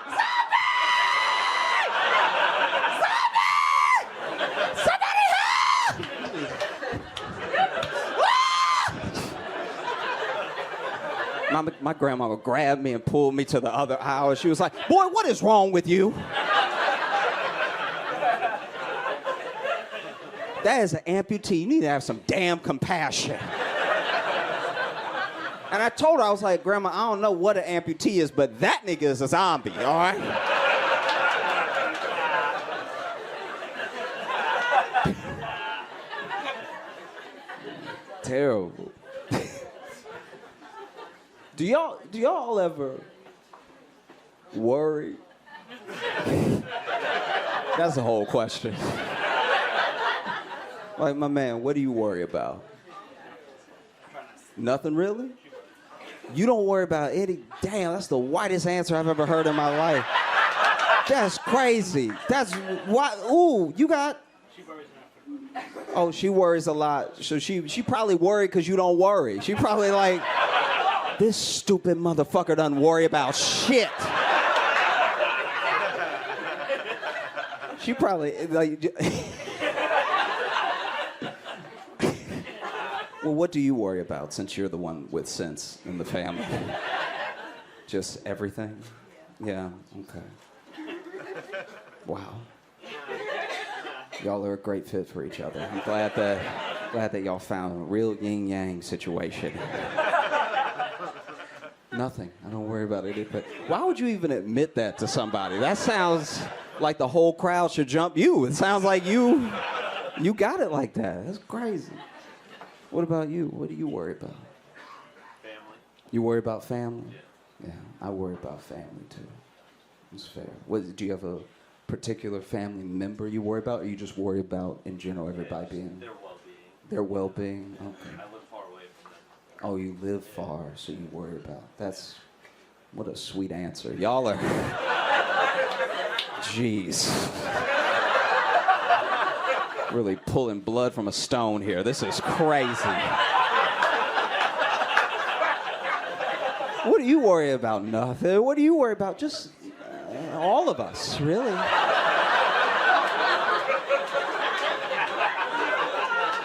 my grandma would grab me and pull me to the other aisle. She was like, "Boy, what is wrong with you?" That is an amputee. You need to have some damn compassion. And I told her, I was like, "Grandma, I don't know what an amputee is, but that nigga is a zombie, all right?" Terrible. Do y'all ever worry? That's the whole question. Like, my man, what do you worry about? Nothing really? You don't worry about any... Damn, that's the whitest answer I've ever heard in my life. That's crazy. That's what. Ooh, you got. Oh, she worries a lot. So she probably worried because you don't worry. She probably like, this stupid motherfucker doesn't worry about shit. She probably like. Well, what do you worry about since you're the one with sense in the family? Just everything? Yeah, okay. Wow. Y'all are a great fit for each other. I'm glad that y'all found a real yin-yang situation. Nothing. I don't worry about it. But why would you even admit that to somebody? That sounds like the whole crowd should jump you. It sounds like you got it like that. That's crazy. What about you? What do you worry about? Family. You worry about family? Yeah, I worry about family too. It's fair. Do you have a particular family member you worry about, or you just worry about in general everybody being? Their well-being. Their well-being. Okay. I live far away from them. Oh, you live far, so you worry about. That's what a sweet answer. Y'all are. Jeez. Really pulling blood from a stone here. This is crazy. What do you worry about? Nothing. What do you worry about? Just all of us, really.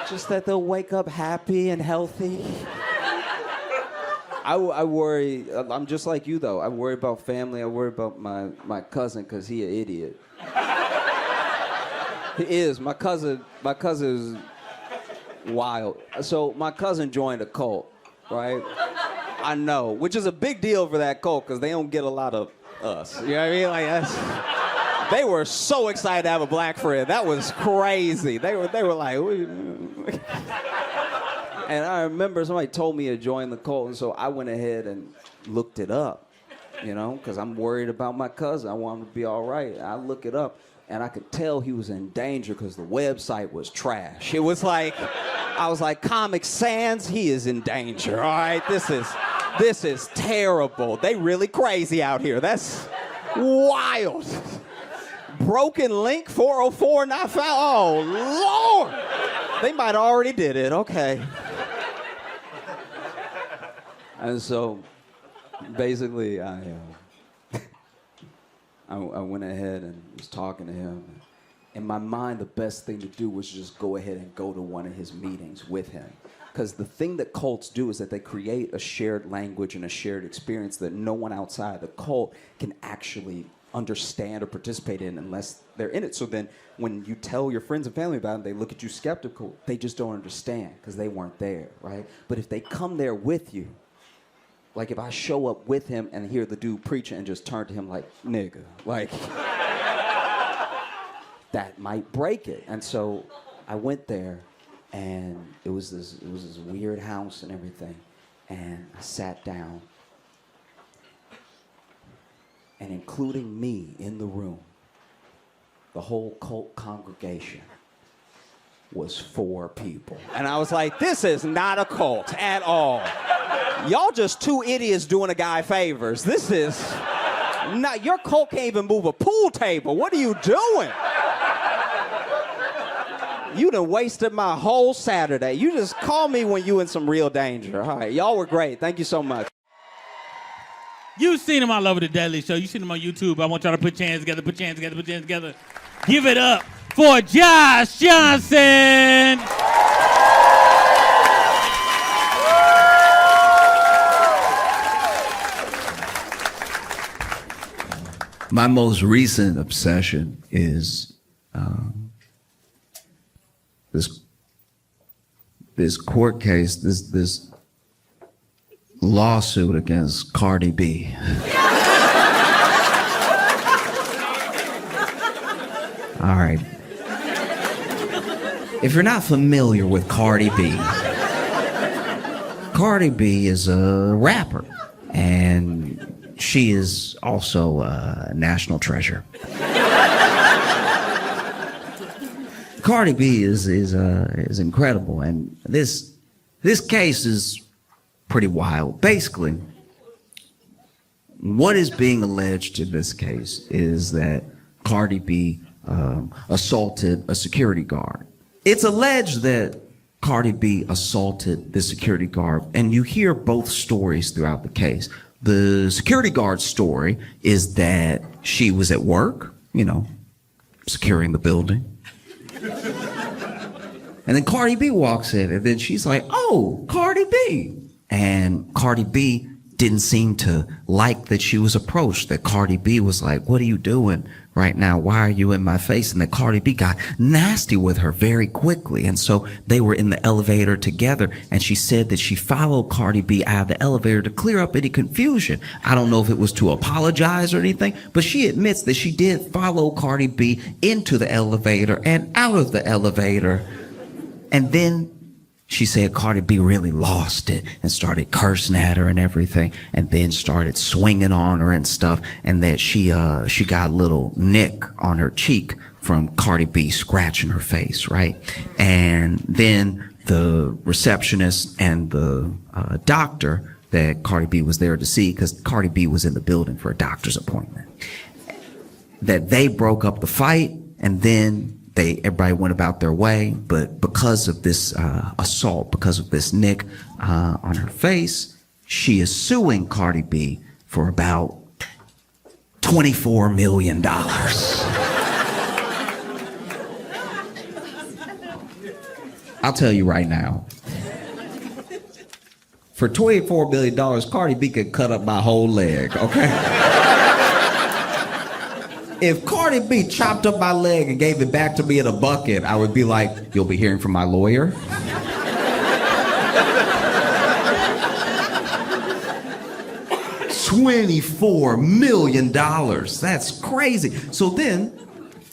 Just that they'll wake up happy and healthy. I worry. I'm just like you, though. I worry about family. I worry about my cousin because he an idiot. He is. My cousin is wild. So my cousin joined a cult, right? I know, which is a big deal for that cult because they don't get a lot of us. You know what I mean? Like they were so excited to have a black friend. That was crazy. They were like, and I remember somebody told me to join the cult, and so I went ahead and looked it up, you know, because I'm worried about my cousin. I want him to be all right. I look it up, and I could tell he was in danger because the website was trash. It was like, I was like, Comic Sans, he is in danger. All right, this is terrible. They really crazy out here. That's wild. Broken link 404 not found. Oh, Lord. They might already did it. Okay. And so, basically, I went ahead and was talking to him. In my mind, the best thing to do was just go ahead and go to one of his meetings with him. Because the thing that cults do is that they create a shared language and a shared experience that no one outside the cult can actually understand or participate in unless they're in it. So then when you tell your friends and family about it, they look at you skeptical. They just don't understand because they weren't there, right? But if they come there with you, like if I show up with him and hear the dude preaching and just turn to him like, nigga, like, that might break it. And so I went there, and it was this weird house and everything, and I sat down, and including me in the room, the whole cult congregation was 4 people. And I was like, this is not a cult at all. Y'all just 2 idiots doing a guy favors. This is not, your cult can't even move a pool table. What are you doing? You done wasted my whole Saturday. You just call me when you in some real danger. All right, y'all were great. Thank you so much. You've seen him all over the Daily Show. You've seen him on YouTube. I want y'all to put your hands together, put your hands together, put your hands together. Give it up for Josh Johnson. My most recent obsession is this court case, this lawsuit against Cardi B. All right. If you're not familiar with Cardi B, Cardi B is a rapper, and she is also a national treasure. Cardi B is incredible, and this case is pretty wild. Basically, what is being alleged in this case is that Cardi B assaulted a security guard. It's alleged that Cardi B assaulted the security guard, and you hear both stories throughout the case. The security guard's story is that she was at work, securing the building. And then Cardi B walks in, and then she's like, "Oh, Cardi B." And Cardi B didn't seem to like that she was approached, that Cardi B was like, "What are you doing right now? Why are you in my face?" And that Cardi B got nasty with her very quickly. And so they were in the elevator together, and she said that she followed Cardi B out of the elevator to clear up any confusion. I don't know if it was to apologize or anything, but she admits that she did follow Cardi B into the elevator and out of the elevator. And then she said Cardi B really lost it and started cursing at her and everything, and then started swinging on her and stuff, and that she got a little nick on her cheek from Cardi B scratching her face, right? And then the receptionist and the doctor that Cardi B was there to see, because Cardi B was in the building for a doctor's appointment, that they broke up the fight, and then everybody went about their way. But because of this assault, because of this nick on her face, she is suing Cardi B for about $24 million. I'll tell you right now, for $24 million, Cardi B could cut up my whole leg, okay? If Cardi B chopped up my leg and gave it back to me in a bucket, I would be like, "You'll be hearing from my lawyer." $24 million. That's crazy. So then,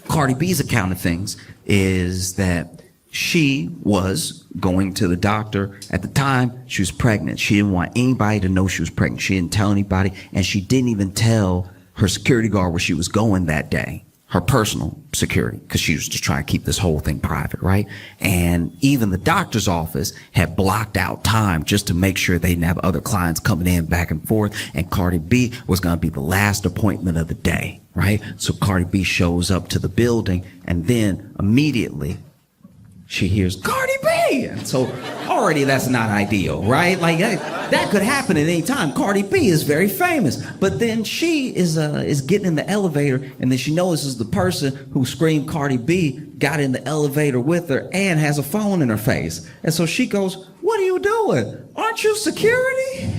Cardi B's account of things is that she was going to the doctor. At the time, she was pregnant. She didn't want anybody to know she was pregnant. She didn't tell anybody, and she didn't even tell her security guard where she was going that day, her personal security, because she was just trying to keep this whole thing private, right? And even the doctor's office had blocked out time just to make sure they didn't have other clients coming in back and forth, and Cardi B was going to be the last appointment of the day, right? So Cardi B shows up to the building, and then immediately she hears Cardi B, and so already that's not ideal, right? Like that could happen at any time. Cardi B is very famous, but then she is getting in the elevator, and then she notices the person who screamed Cardi B got in the elevator with her and has a phone in her face, and so she goes, "What are you doing? Aren't you security?"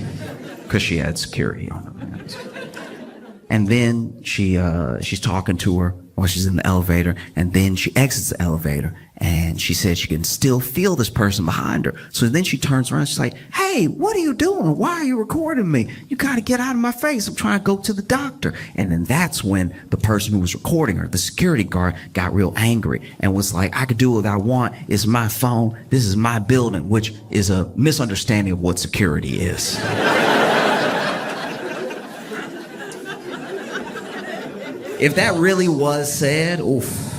Because she had security on her hands. And then she's talking to her while she's in the elevator, and then she exits the elevator, and she said she can still feel this person behind her. So then she turns around, she's like, "Hey, what are you doing? Why are you recording me? You gotta get out of my face. I'm trying to go to the doctor." And then that's when the person who was recording her, the security guard, got real angry and was like, "I could do what I want. It's my phone. This is my building," which is a misunderstanding of what security is. If that really was said, oof.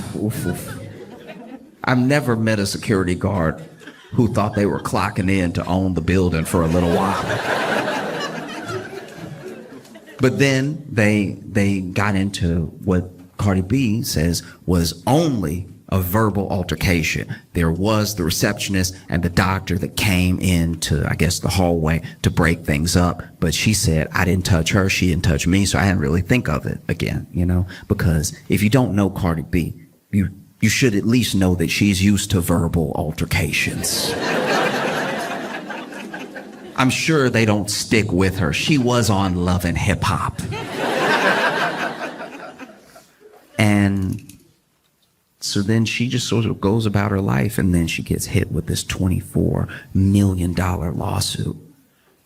I've never met a security guard who thought they were clocking in to own the building for a little while. But then they got into what Cardi B says was only a verbal altercation. There was the receptionist and the doctor that came into, I guess, the hallway to break things up. But she said, "I didn't touch her, she didn't touch me," so I didn't really think of it again, because if you don't know Cardi B, you should at least know that she's used to verbal altercations. I'm sure they don't stick with her. She was on Love and Hip Hop. And so then she just sort of goes about her life, and then she gets hit with this $24 million lawsuit.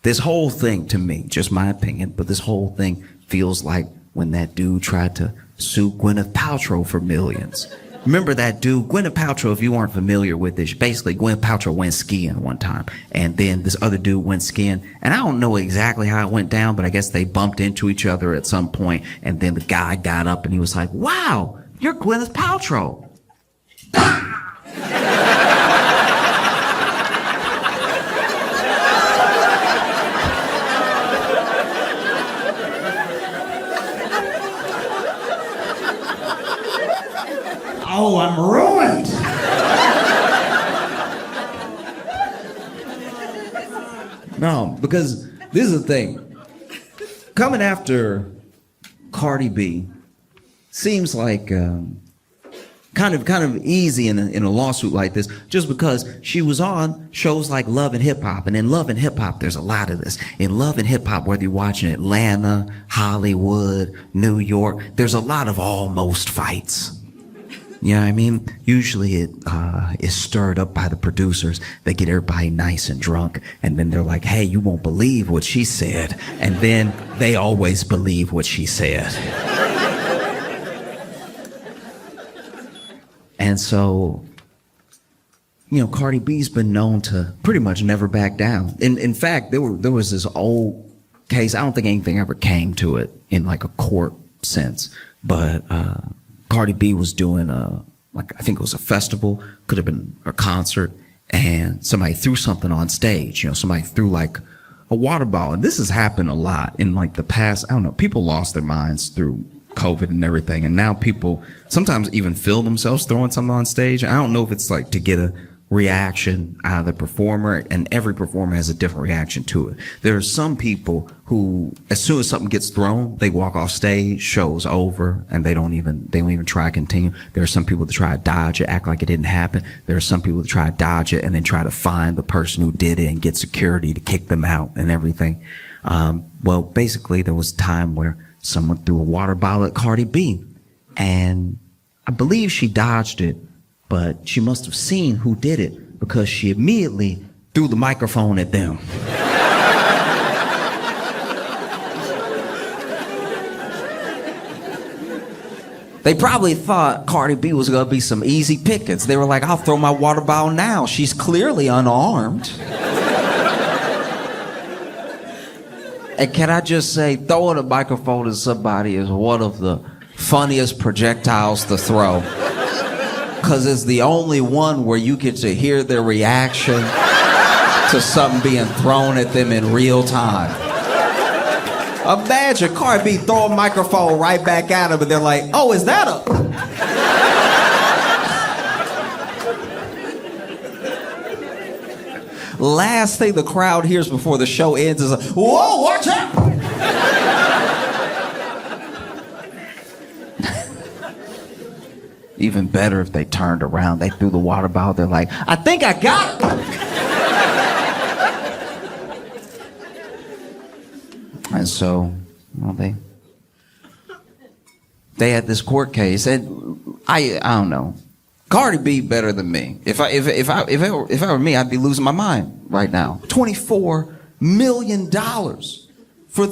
This whole thing, to me, just my opinion, but this whole thing feels like when that dude tried to sue Gwyneth Paltrow for millions. Remember that dude, Gwyneth Paltrow, if you aren't familiar with this, basically Gwyneth Paltrow went skiing one time, and then this other dude went skiing, and I don't know exactly how it went down, but I guess they bumped into each other at some point, and then the guy got up and he was like, "Wow, you're Gwyneth Paltrow." oh, I'm ruined. No, because this is the thing. Coming after Cardi B seems like kind of easy in a lawsuit like this, just because she was on shows like Love and Hip Hop, and in Love and Hip Hop, there's a lot of this. In Love and Hip Hop, whether you're watching Atlanta, Hollywood, New York, there's a lot of almost fights. You know what I mean? Usually it is stirred up by the producers. They get everybody nice and drunk, and then they're like, hey, you won't believe what she said. And then they always believe what she said. And so, you know, Cardi B's been known to pretty much never back down. In fact, there was this old case. I don't think anything ever came to it in like a court sense, but Cardi B was doing I think it was a festival, could have been a concert, and somebody threw something on stage. You know, somebody threw like a water bottle. And this has happened a lot in like the past. I don't know. People lost their minds through COVID and everything, and now people sometimes even film themselves throwing something on stage. I don't know if it's like to get a reaction out of the performer, and every performer has a different reaction to it. There are some people who, as soon as something gets thrown, they walk off stage, show's over, and they don't even try to continue. There are some people that try to dodge it, act like it didn't happen. There are some people that try to dodge it and then try to find the person who did it and get security to kick them out and everything. Well, basically there was a time where someone threw a water bottle at Cardi B, and I believe she dodged it, but she must have seen who did it, because she immediately threw the microphone at them. They probably thought Cardi B was gonna be some easy pickings. They were like, I'll throw my water bottle now. She's clearly unarmed. And can I just say, throwing a microphone at somebody is one of the funniest projectiles to throw. Because it's the only one where you get to hear their reaction to something being thrown at them in real time. Imagine Cardi B throw a microphone right back at them, and they're like, oh, is that a... Last thing the crowd hears before the show ends is a, whoa, watch out! Even better if they turned around, they threw the water bottle, they're like, I think I got it! And so, well, they had this court case, and I don't know. Cardi B better than me. If it were me, I'd be losing my mind right now. $24 million for.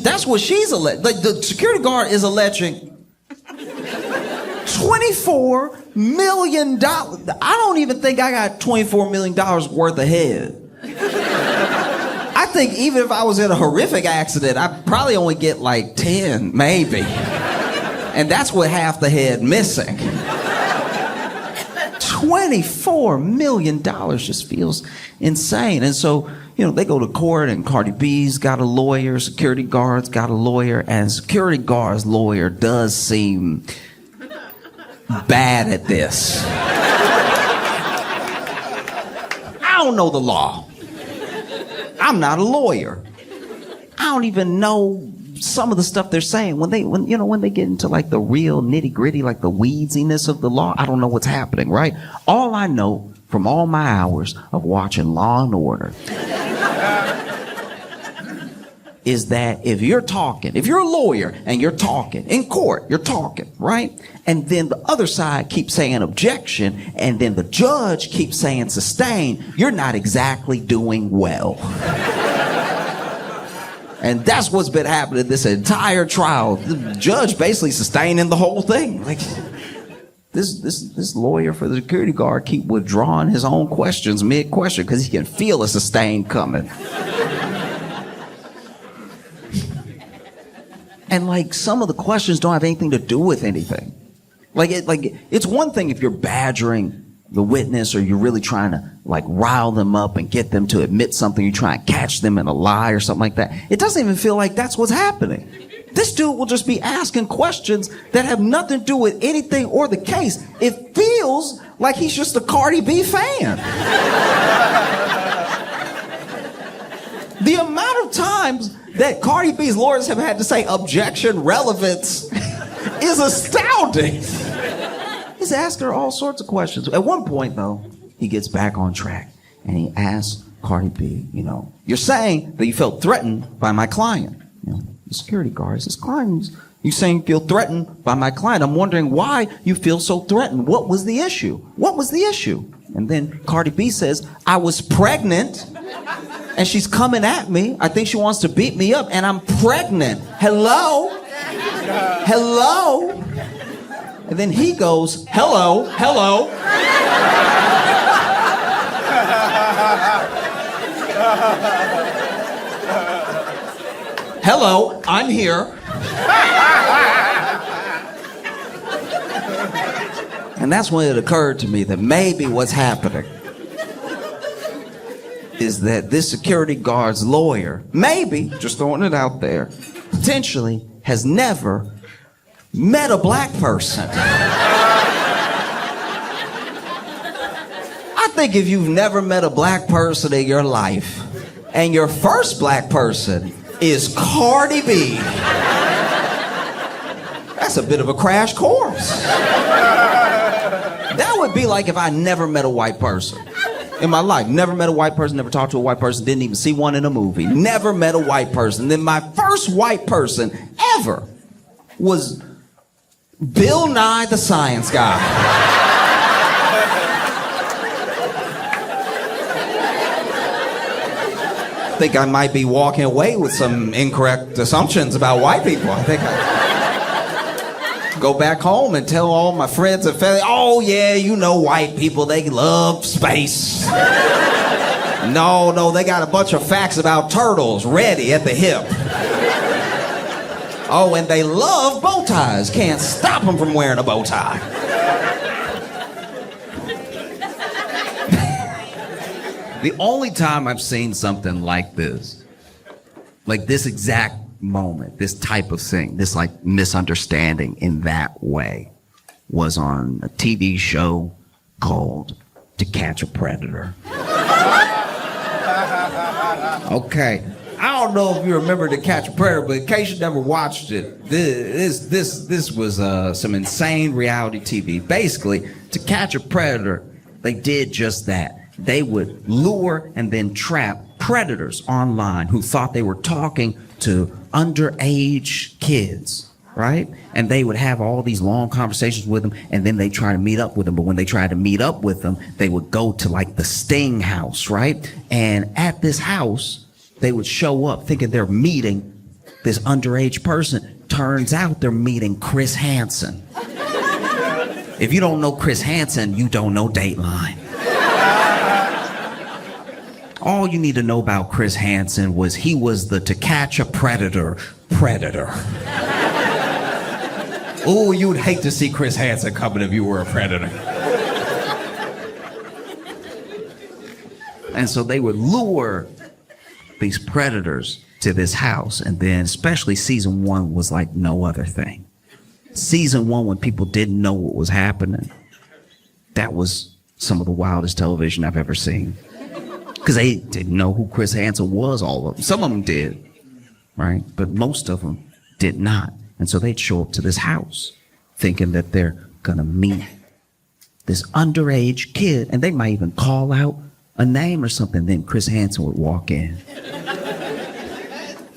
That's what she's alleging. Like, the security guard is alleging $24 million. I don't even think I got $24 million worth of head. I think even if I was in a horrific accident, I'd probably only get like 10, maybe. And that's with half the head missing. $24 million just feels insane. And so, you know, they go to court, and Cardi B's got a lawyer, security guard's got a lawyer, and security guard's lawyer does seem bad at this. I don't know the law. I'm not a lawyer. I don't even know some of the stuff they're saying. When they get into like the real nitty gritty, like the weedsiness of the law, I don't know what's happening, right? All I know from all my hours of watching Law and Order is that if you're a lawyer and you're talking in court, you're talking, right? And then the other side keeps saying objection, and then the judge keeps saying sustain, you're not exactly doing well. And that's what's been happening this entire trial. The judge basically sustaining the whole thing. Like, this lawyer for the security guard keep withdrawing his own questions mid-question because he can feel a sustain coming. And like, some of the questions don't have anything to do with anything. It's one thing if you're badgering the witness, or you're really trying to like rile them up and get them to admit something, you try and catch them in a lie or something like that. It doesn't even feel like that's what's happening. This dude will just be asking questions that have nothing to do with anything or the case. It feels like he's just a Cardi B fan. The amount of times that Cardi B's lawyers have had to say objection, relevance is astounding. He's asking her all sorts of questions. At one point, though, he gets back on track and he asks Cardi B, you're saying that you felt threatened by my client. The security guard says, you saying you feel threatened by my client. I'm wondering why you feel so threatened. What was the issue? What was the issue? And then Cardi B says, I was pregnant and she's coming at me. I think she wants to beat me up and I'm pregnant. Hello? Hello? And then he goes, hello. Hello, I'm here. And that's when it occurred to me that maybe what's happening is that this security guard's lawyer, maybe, just throwing it out there, potentially has never met a black person. I think if you've never met a black person in your life, and your first black person is Cardi B, that's a bit of a crash course. That would be like if I never met a white person in my life. Never met a white person, never talked to a white person, didn't even see one in a movie. Never met a white person. Then my first white person ever was Bill Nye the Science Guy. I think I might be walking away with some incorrect assumptions about white people. I think I go back home and tell all my friends and family, oh yeah, white people, they love space. No, they got a bunch of facts about turtles ready at the hip. Oh, and they love bow ties. Can't stop them from wearing a bow tie. The only time I've seen something like this exact moment, this type of thing, this like misunderstanding in that way, was on a TV show called To Catch a Predator. Okay. I don't know if you remember To Catch a Predator, but in case you never watched it, this was some insane reality TV. Basically, To Catch a Predator, they did just that. They would lure and then trap predators online who thought they were talking to underage kids, right? And they would have all these long conversations with them, and then they try to meet up with them. But when they tried to meet up with them, they would go to like the Sting house, right? And at this house, they would show up thinking they're meeting this underage person. Turns out they're meeting Chris Hansen. If you don't know Chris Hansen, you don't know Dateline. All you need to know about Chris Hansen was he was the To Catch a Predator. Oh, you would hate to see Chris Hansen coming if you were a predator. And so they would lure these predators to this house, and then especially season 1 was like no other thing. Season 1, when people didn't know what was happening, that was some of the wildest television I've ever seen. Because they didn't know who Chris Hansen was, all of them. Some of them did, right? But most of them did not. And so they'd show up to this house thinking that they're going to meet this underage kid, and they might even call out a name or something. Then Chris Hansen would walk in.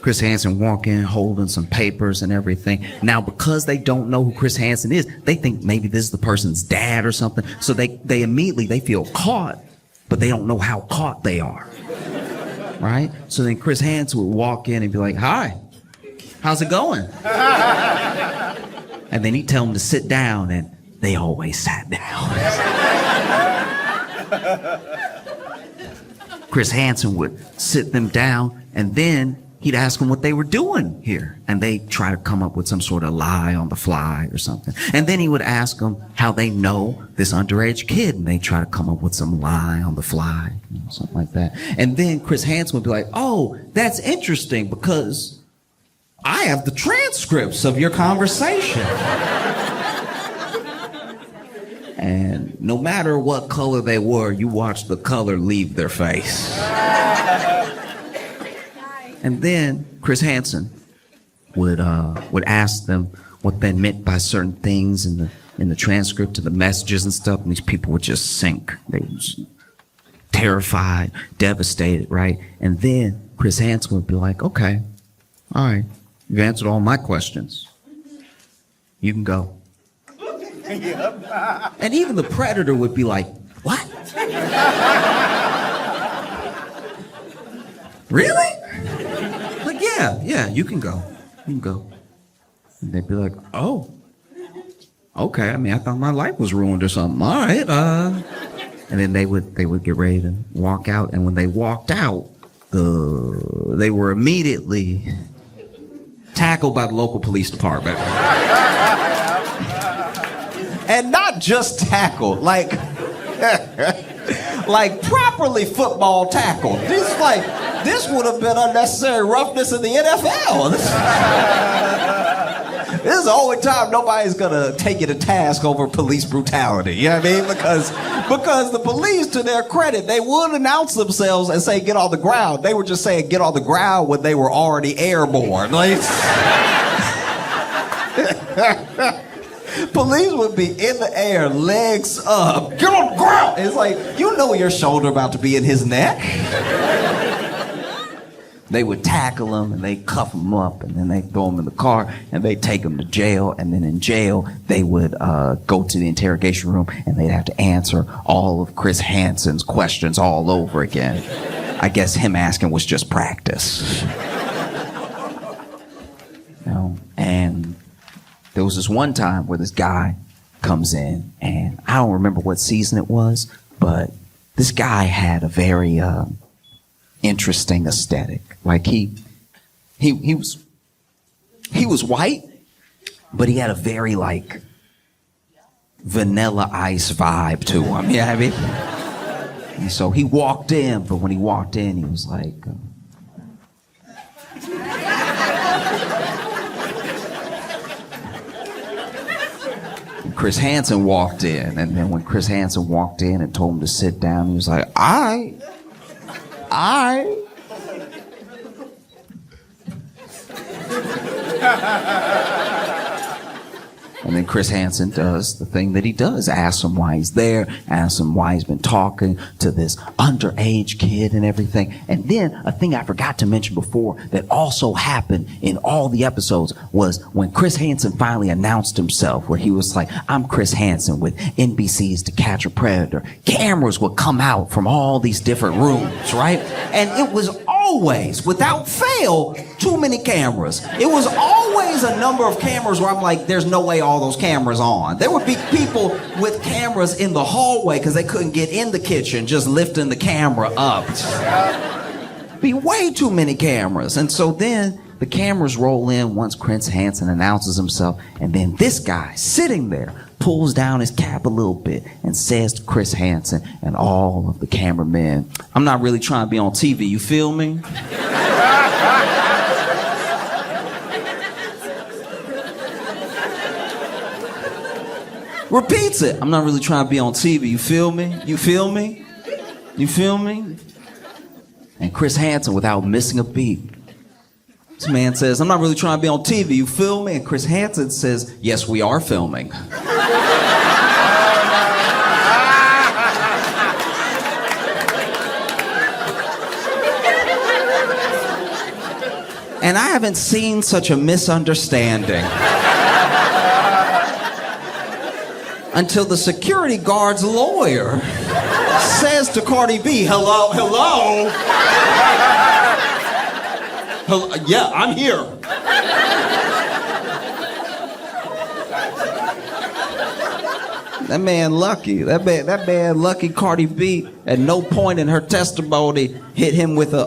Chris Hansen walk in holding some papers and everything. Now, because they don't know who Chris Hansen is, they think maybe this is the person's dad or something. So they immediately, they feel caught, but they don't know how caught they are, right? So then Chris Hansen would walk in and be like, hi, how's it going? And then he'd tell them to sit down, and they always sat down. Chris Hansen would sit them down, and then he'd ask them what they were doing here. And they'd try to come up with some sort of lie on the fly or something. And then he would ask them how they know this underage kid, and they'd try to come up with some lie on the fly, something like that. And then Chris Hansen would be like, oh, that's interesting, because I have the transcripts of your conversation. And no matter what color they were, you watched the color leave their face. And then Chris Hansen would ask them what they meant by certain things in the transcript of the messages and stuff, and these people would just sink. They were just terrified, devastated, right? And then Chris Hansen would be like, okay, all right, you've answered all my questions. You can go. And even the predator would be like, what? Really? Like, yeah, you can go. You can go. And they'd be like, oh, okay. I mean, I thought my life was ruined or something. All right. And then they would get ready to walk out. And when they walked out, they were immediately tackled by the local police department. And not just tackled, like properly football tackled. This would have been unnecessary roughness in the NFL. This is the only time nobody's gonna take you to task over police brutality. You know what I mean? Because the police, to their credit, they would announce themselves and say, get on the ground. They were just saying, get on the ground when they were already airborne. Like, police would be in the air, legs up, get on the ground. It's like, you know your shoulder about to be in his neck. They would tackle him and they cuff him up and then they throw him in the car and they take him to jail, and then in jail they would go to the interrogation room and they'd have to answer all of Chris Hansen's questions all over again. I guess him asking was just practice. You know, and there was this one time where this guy comes in, and I don't remember what season it was, but this guy had a very interesting aesthetic. Like he was white, but he had a very like Vanilla Ice vibe to him. You know what I mean? And so he walked in, but when he walked in, he was like. Chris Hansen walked in, and then when Chris Hansen walked in and told him to sit down, he was like, I. And then Chris Hansen does the thing that he does, asks him why he's there, asks him why he's been talking to this underage kid and everything. And then a thing I forgot to mention before that also happened in all the episodes was when Chris Hansen finally announced himself, where he was like, I'm Chris Hansen with NBC's To Catch a Predator. Cameras would come out from all these different rooms, right? And it was always, without fail, too many cameras. It was always a number of cameras where I'm like, there's no way all those cameras on. There would be people with cameras in the hallway because they couldn't get in the kitchen, just lifting the camera up. Be way too many cameras. And so then the cameras roll in once Chris Hansen announces himself, and then this guy sitting there pulls down his cap a little bit and says to Chris Hansen and all of the cameramen, I'm not really trying to be on TV, you feel me? Repeats it. I'm not really trying to be on TV, you feel me? You feel me? You feel me? And Chris Hansen, without missing a beat, this man says, I'm not really trying to be on TV, you feel me? And Chris Hansen says, yes, we are filming. And I haven't seen such a misunderstanding until the security guard's lawyer says to Cardi B, hello? Yeah, I'm here. That man lucky. That man lucky. Cardi B at no point in her testimony hit him with a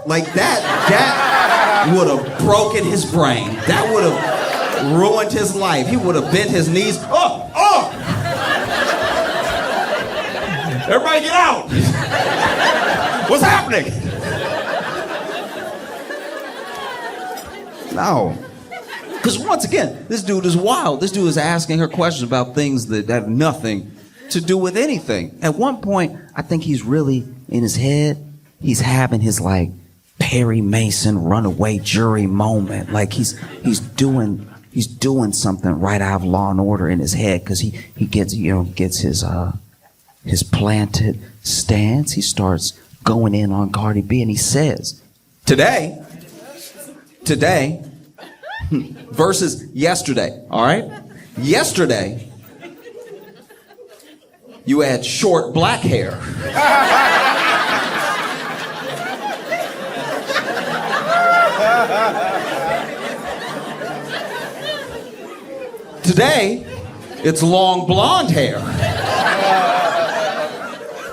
like that. That would have broken his brain. That would have ruined his life. He would have bent his knees. Oh! Everybody get out! What's happening? No. Because once again, this dude is wild. This dude is asking her questions about things that have nothing to do with anything. At one point, I think he's really in his head. He's having his like Perry Mason runaway jury moment. Like he's doing something right out of Law and Order in his head because he gets his planted stance. He starts going in on Cardi B and he says, today versus yesterday, all right? Yesterday, you had short black hair. Today, it's long blonde hair.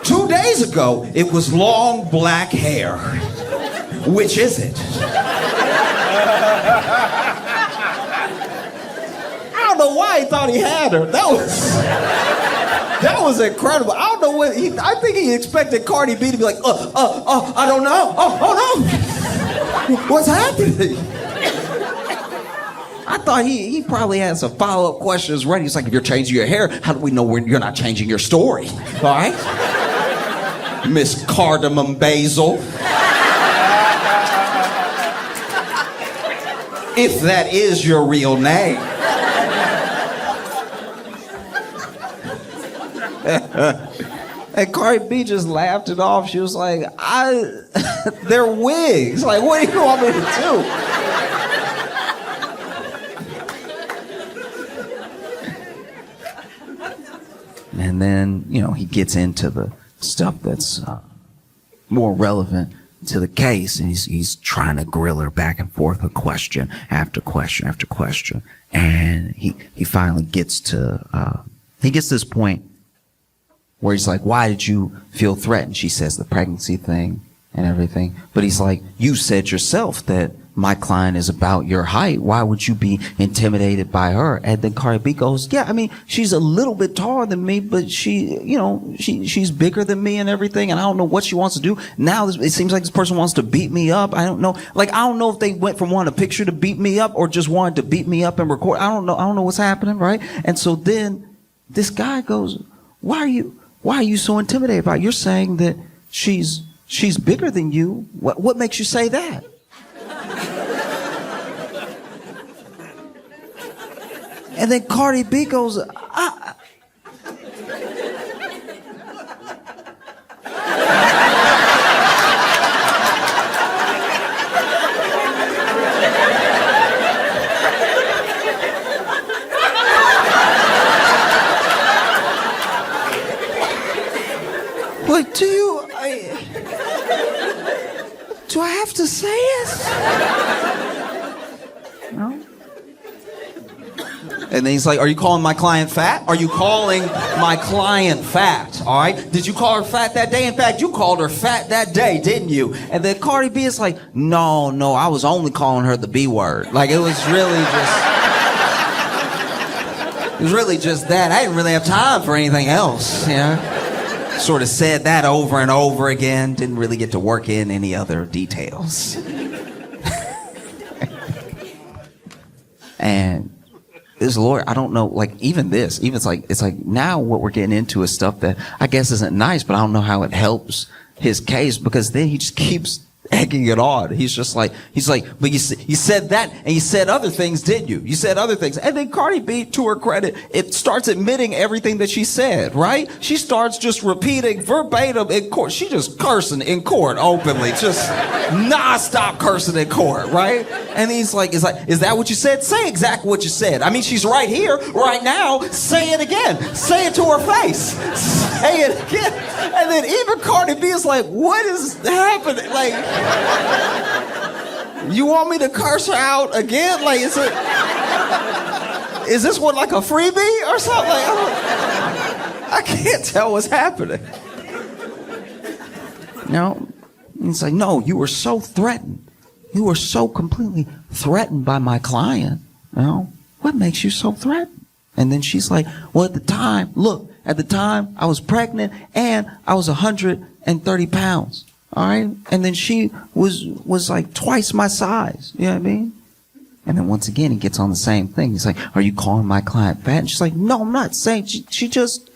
2 days ago, it was long black hair. Which is it? I don't know why he thought he had her. That was incredible. I don't know what I think he expected Cardi B to be like, I don't know. Oh no. What's happening? I thought he probably had some follow-up questions ready. He's like, if you're changing your hair, how do we know you're not changing your story? All right? Miss Cardamom Basil. If that is your real name. And Cardi B just laughed it off. She was like, they're wigs. Like, what do you want me to do? And then, he gets into the stuff that's more relevant to the case, and he's trying to grill her back and forth with question after question after question. And he finally gets to this point where he's like, why did you feel threatened? She says the pregnancy thing and everything. But he's like, you said yourself that my client is about your height. Why would you be intimidated by her? And then Cardi B goes, yeah, I mean, she's a little bit taller than me, but she's bigger than me and everything. And I don't know what she wants to do. Now it seems like this person wants to beat me up. I don't know. Like, I don't know if they went from wanting a picture to beat me up or just wanted to beat me up and record. I don't know what's happening, right? And so then this guy goes, why are you so intimidated by it? You're saying that she's bigger than you. What makes you say that? And then Cardi B goes, like, do I have to say it? No. And then he's like, are you calling my client fat? Are you calling my client fat? All right? Did you call her fat that day? In fact, you called her fat that day, didn't you? And then Cardi B is like, no, I was only calling her the B word. Like, it was really just that. I didn't really have time for anything else, Sort of said that over and over again. Didn't really get to work in any other details. And this lawyer, I don't know, like it's like now what we're getting into is stuff that I guess isn't nice, but I don't know how it helps his case, because then he just keeps egging it on. He's like, but you said that and you said other things, didn't you? You said other things. And then Cardi B, to her credit, it starts admitting everything that she said, right? She starts just repeating verbatim in court. She just cursing in court openly, just non-stop cursing in court, right? And he's like, is that what you said? Say exactly what you said. I mean, she's right here, right now. Say it again. Say it to her face. Say it again. And then even Cardi B is like, what is happening? Like, you want me to curse her out again? Like, is this one like a freebie or something? Like, I can't tell what's happening. It's like, no, you were so threatened. You were so completely threatened by my client. What makes you so threatened? And then she's like, well, at the time I was pregnant and I was 130 pounds. All right. And then she was like twice my size. You know what I mean? And then once again, he gets on the same thing. He's like, are you calling my client fat? And she's like, no, I'm not saying. She just,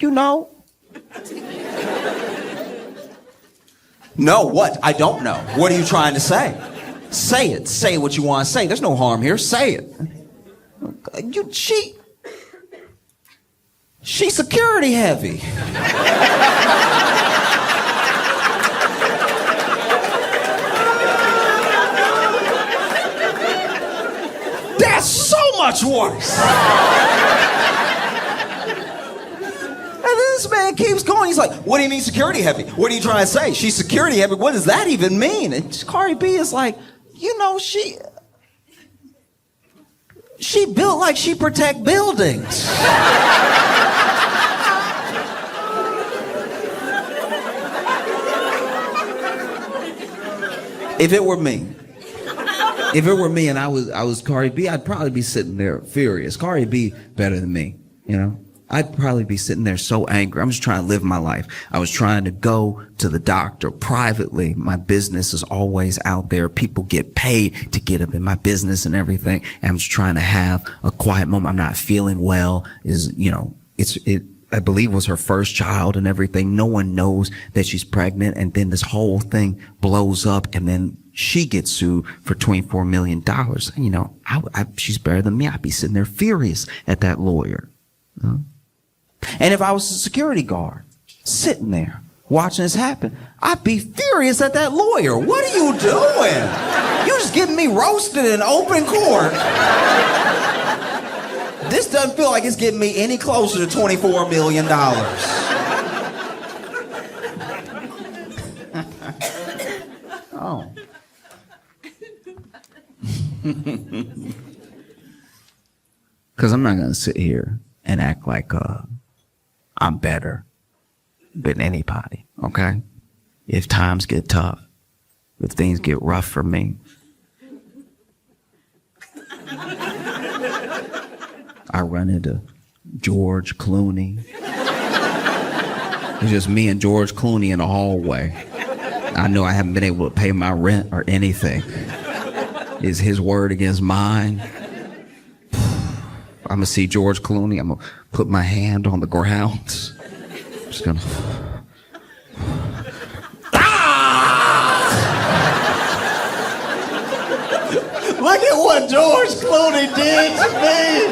No, what? I don't know. What are you trying to say? Say it. Say what you want to say. There's no harm here. Say it. She's security heavy. That's so much worse. And then this man keeps going. He's like, what do you mean security heavy? What are you trying to say? She's security heavy. What does that even mean? And Cardi B is like, she built like she protect buildings. If it were me and I was Cardi B, I'd probably be sitting there furious. Cardi B better than me, I'd probably be sitting there so angry. I'm just trying to live my life. I was trying to go to the doctor privately. My business is always out there. People get paid to get up in my business and everything. And I'm just trying to have a quiet moment. I'm not feeling well. I believe was her first child and everything. No one knows that she's pregnant. And then this whole thing blows up and then she gets sued for $24 million. She's better than me. I'd be sitting there furious at that lawyer. And if I was a security guard sitting there watching this happen, I'd be furious at that lawyer. What are you doing? You're just getting me roasted in open court. This doesn't feel like it's getting me any closer to $24 million. Oh. Because I'm not going to sit here and act like I'm better than anybody, okay? If times get tough, if things get rough for me, I run into George Clooney. It's just me and George Clooney in the hallway. I know I haven't been able to pay my rent or anything. Is his word against mine? I'm gonna see George Clooney. I'm gonna put my hand on the ground. I'm just gonna. Look at what George Clooney did to me.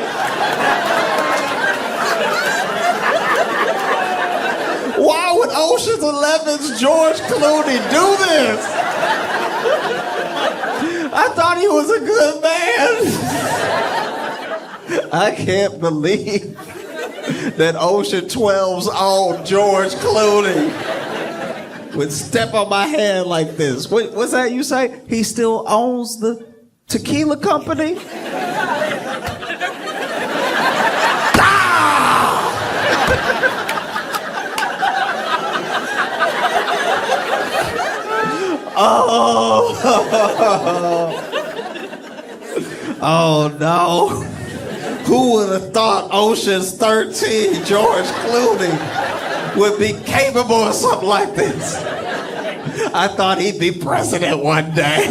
Why would Ocean's 11's George Clooney do this? I thought he was a good man. I can't believe that Ocean 12's own George Clooney would step on my hand like this. What's that you say? He still owns the tequila company? Oh no. Who would have thought Ocean's 13 George Clooney would be capable of something like this? I thought he'd be president one day.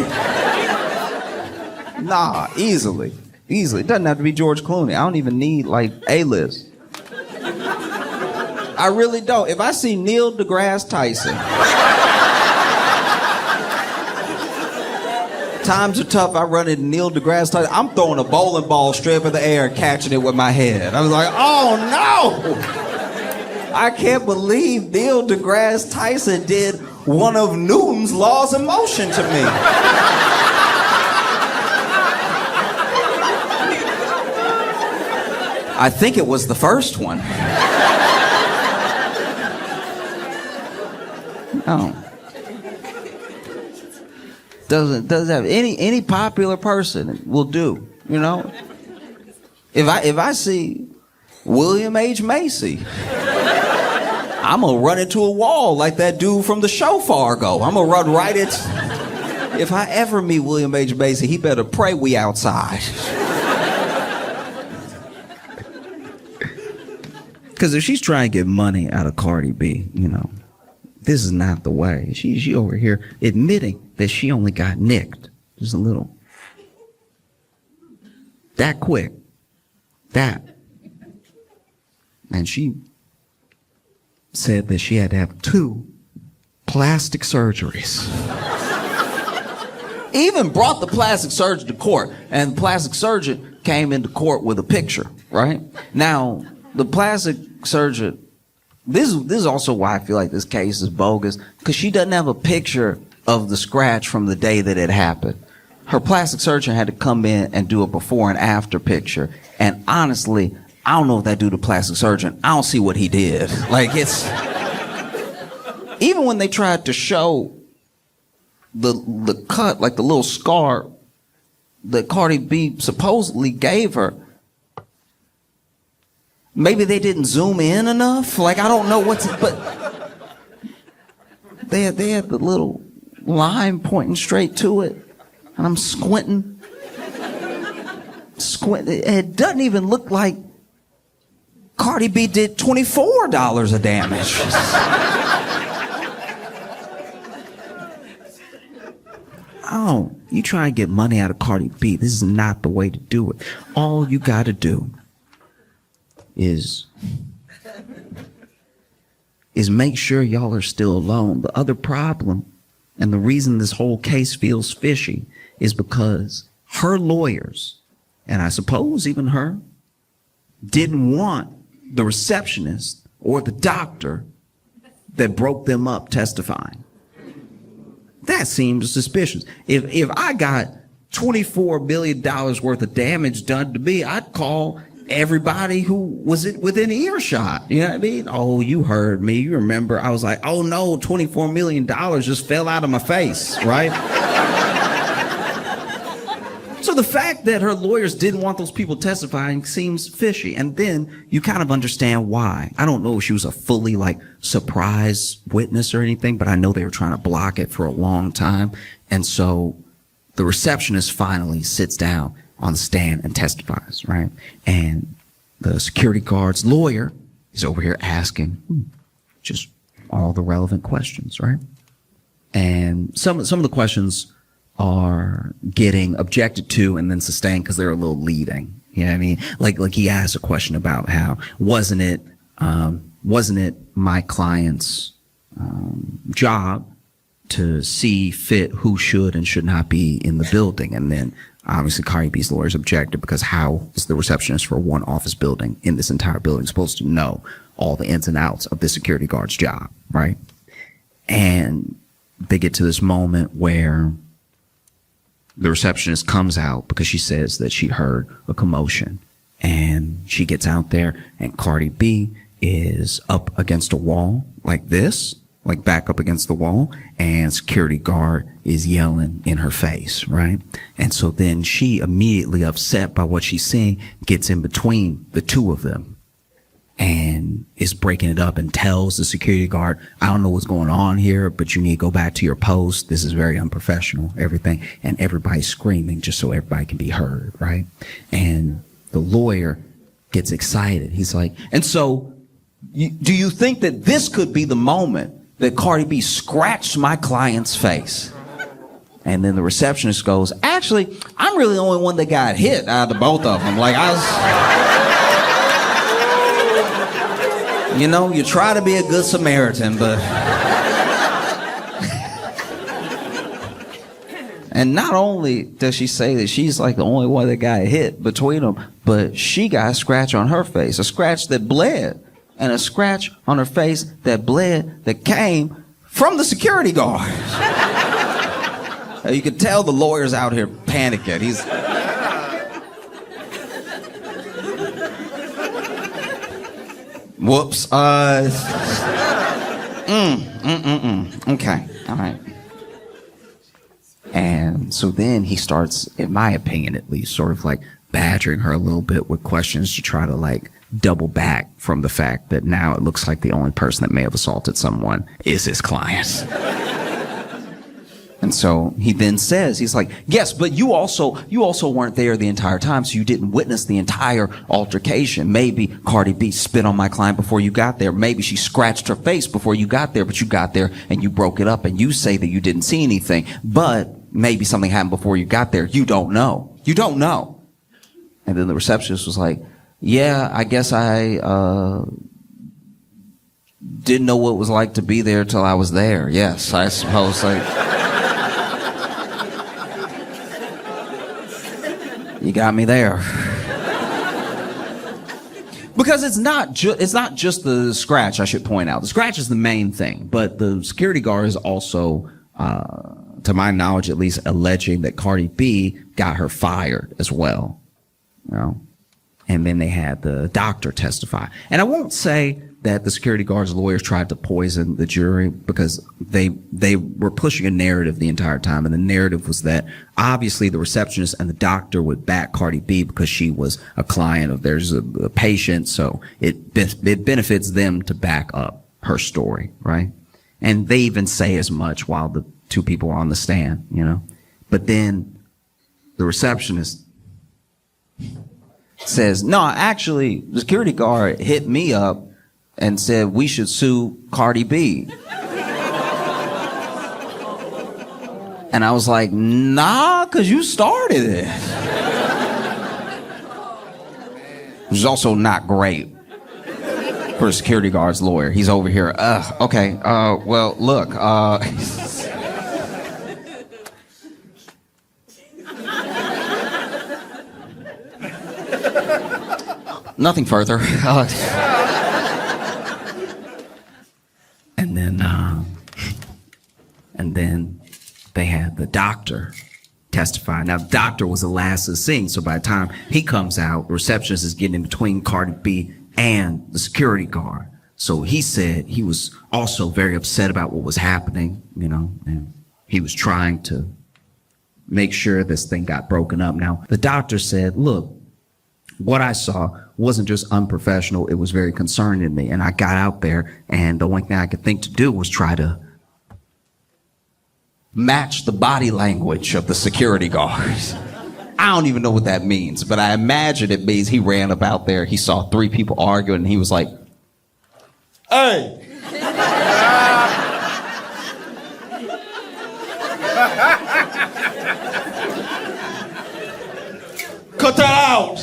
Nah, easily. It doesn't have to be George Clooney. I don't even need like A-list. I really don't. If I see Neil deGrasse Tyson, times are tough, I run into Neil deGrasse Tyson. I'm throwing a bowling ball straight in the air and catching it with my head. I was like, oh no! I can't believe Neil deGrasse Tyson did one of Newton's laws of motion to me. I think it was the first one. Oh. Doesn't have any popular person will do, you know? If I see William H. Macy, I'm gonna run into a wall like that dude from the show Fargo. I'm gonna run right into. If I ever meet William H. Macy, he better pray we outside. Because if she's trying to get money out of Cardi B, you know, this is not the way. She over here admitting that she only got nicked. Just a little. That quick. That. And she said that she had to have 2 plastic surgeries. Even brought the plastic surgeon to court, and the plastic surgeon came into court with a picture, right? Now, the plastic surgeon, this is also why I feel like this case is bogus, because she doesn't have a picture of the scratch from the day that it happened. Her plastic surgeon had to come in and do a before and after picture, and honestly, I don't know if that dude, the plastic surgeon, I don't see what he did. Like, it's, even when they tried to show the cut, like the little scar that Cardi B supposedly gave her, maybe they didn't zoom in enough. Like, I don't know but they had the little line pointing straight to it, and I'm squinting. It doesn't even look like Cardi B did $24 of damage. Oh, you try and get money out of Cardi B, this is not the way to do it. All you gotta do is make sure y'all are still alone. The other problem, and the reason this whole case feels fishy, is because her lawyers, and I suppose even her, didn't want the receptionist or the doctor that broke them up testifying. That seems suspicious. If I got $24 billion worth of damage done to me, I'd call everybody who was within earshot. You know what I mean? Oh, you heard me. You remember? I was like, oh no, $24 million just fell out of my face, right? So the fact that her lawyers didn't want those people testifying seems fishy. And then you kind of understand why. I don't know if she was a fully surprise witness or anything, but I know they were trying to block it for a long time. And so the receptionist finally sits down on the stand and testifies, right? And the security guard's lawyer is over here asking just all the relevant questions, right? And some of the questions are getting objected to and then sustained because they're a little leading. You know what I mean? Like he asked a question about how wasn't it my client's job to see fit who should and should not be in the building? And then obviously Cardi B's lawyers objected, because how is the receptionist for one office building in this entire building supposed to know all the ins and outs of the security guard's job, right? And they get to this moment where the receptionist comes out because she says that she heard a commotion, and she gets out there, and Cardi B is up against a wall like this, like back up against the wall, and security guard is yelling in her face, right? And so then she, immediately upset by what she's seeing, gets in between the two of them and is breaking it up and tells the security guard, I don't know what's going on here, but you need to go back to your post. This is very unprofessional, everything. And everybody's screaming just so everybody can be heard, right? And the lawyer gets excited. He's like, and so do you think that this could be the moment that Cardi B scratched my client's face? And then the receptionist goes, actually, I'm really the only one that got hit out of the both of them. Like, I was... You know, you try to be a good Samaritan, but... And not only does she say that she's like the only one that got hit between them, but she got a scratch on her face, a scratch that bled, and a scratch on her face that bled that came from the security guard. You could tell the lawyer's out here panicking. He's... Whoops. Okay. All right. And so then he starts, in my opinion at least, sort of like badgering her a little bit with questions to try to like double back from the fact that now it looks like the only person that may have assaulted someone is his client. And so he then says, he's like, yes, but you also weren't there the entire time, so you didn't witness the entire altercation. Maybe Cardi B spit on my client before you got there. Maybe she scratched her face before you got there, but you got there and you broke it up and you say that you didn't see anything. But maybe something happened before you got there. You don't know. You don't know. And then the receptionist was like, yeah, I guess I didn't know what it was like to be there till I was there. Yes, I suppose. Like, you got me there. Because it's not just the scratch, I should point out. The scratch is the main thing, but the security guard is also, to my knowledge at least, alleging that Cardi B got her fired as well. You know? And then they had the doctor testify. And I won't say that the security guard's lawyers tried to poison the jury, because they were pushing a narrative the entire time. And the narrative was that obviously the receptionist and the doctor would back Cardi B because she was a client of theirs, a patient. So it benefits them to back up her story, right? And they even say as much while the two people are on the stand, you know. But then the receptionist says, no, actually, the security guard hit me up and said we should sue Cardi B. And I was like, nah, because you started it. Which is also not great for a security guard's lawyer. He's over here, okay, well, look, nothing further. And then they had the doctor testify. Now, the doctor was the last to the scene, so by the time he comes out, the receptionist is getting in between Cardi B and the security guard. So he said he was also very upset about what was happening, you know, and he was trying to make sure this thing got broken up. Now, the doctor said, look, what I saw wasn't just unprofessional, it was very concerning to me. And I got out there, and the only thing I could think to do was try to match the body language of the security guards. I don't even know what that means, but I imagine it means he ran up out there, he saw three people arguing, and he was like, hey! Cut that out!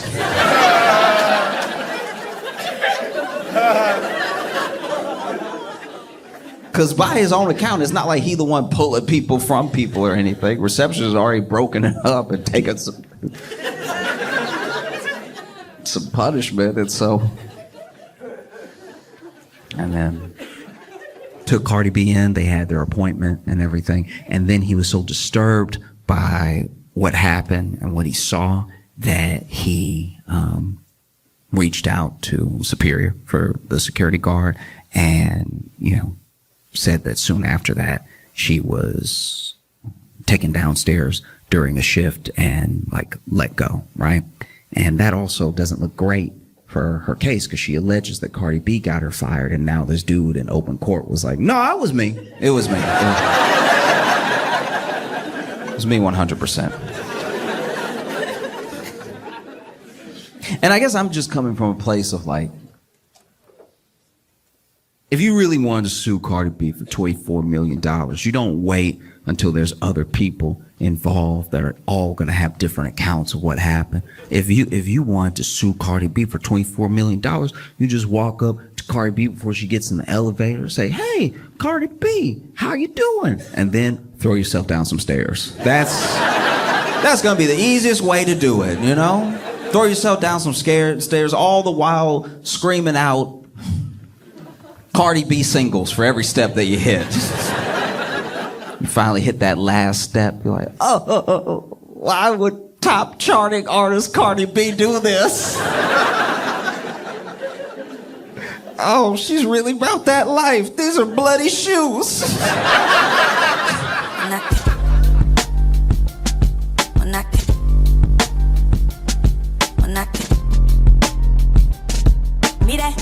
Because by his own account, it's not like he the one pulling people from people or anything. Reception has already broken it up and taken some punishment, and so. And then took Cardi B in. They had their appointment and everything. And then he was so disturbed by what happened and what he saw that he reached out to Superior for the security guard, and said that soon after that she was taken downstairs during a shift and let go, right? And that also doesn't look great for her case, because she alleges that Cardi B got her fired, and now this dude in open court was like, no, it was me. It was me. It was me 100%. And I guess I'm just coming from a place of if you really wanted to sue Cardi B for $24 million, you don't wait until there's other people involved that are all going to have different accounts of what happened. If you wanted to sue Cardi B for $24 million, you just walk up to Cardi B before she gets in the elevator and say, hey, Cardi B, how you doing? And then throw yourself down some stairs. That's going to be the easiest way to do it, Throw yourself down some stairs, all the while screaming out Cardi B singles for every step that you hit. You finally hit that last step, you're like, oh, why would top charting artist Cardi B do this? Oh, she's really about that life. These are bloody shoes. Mira.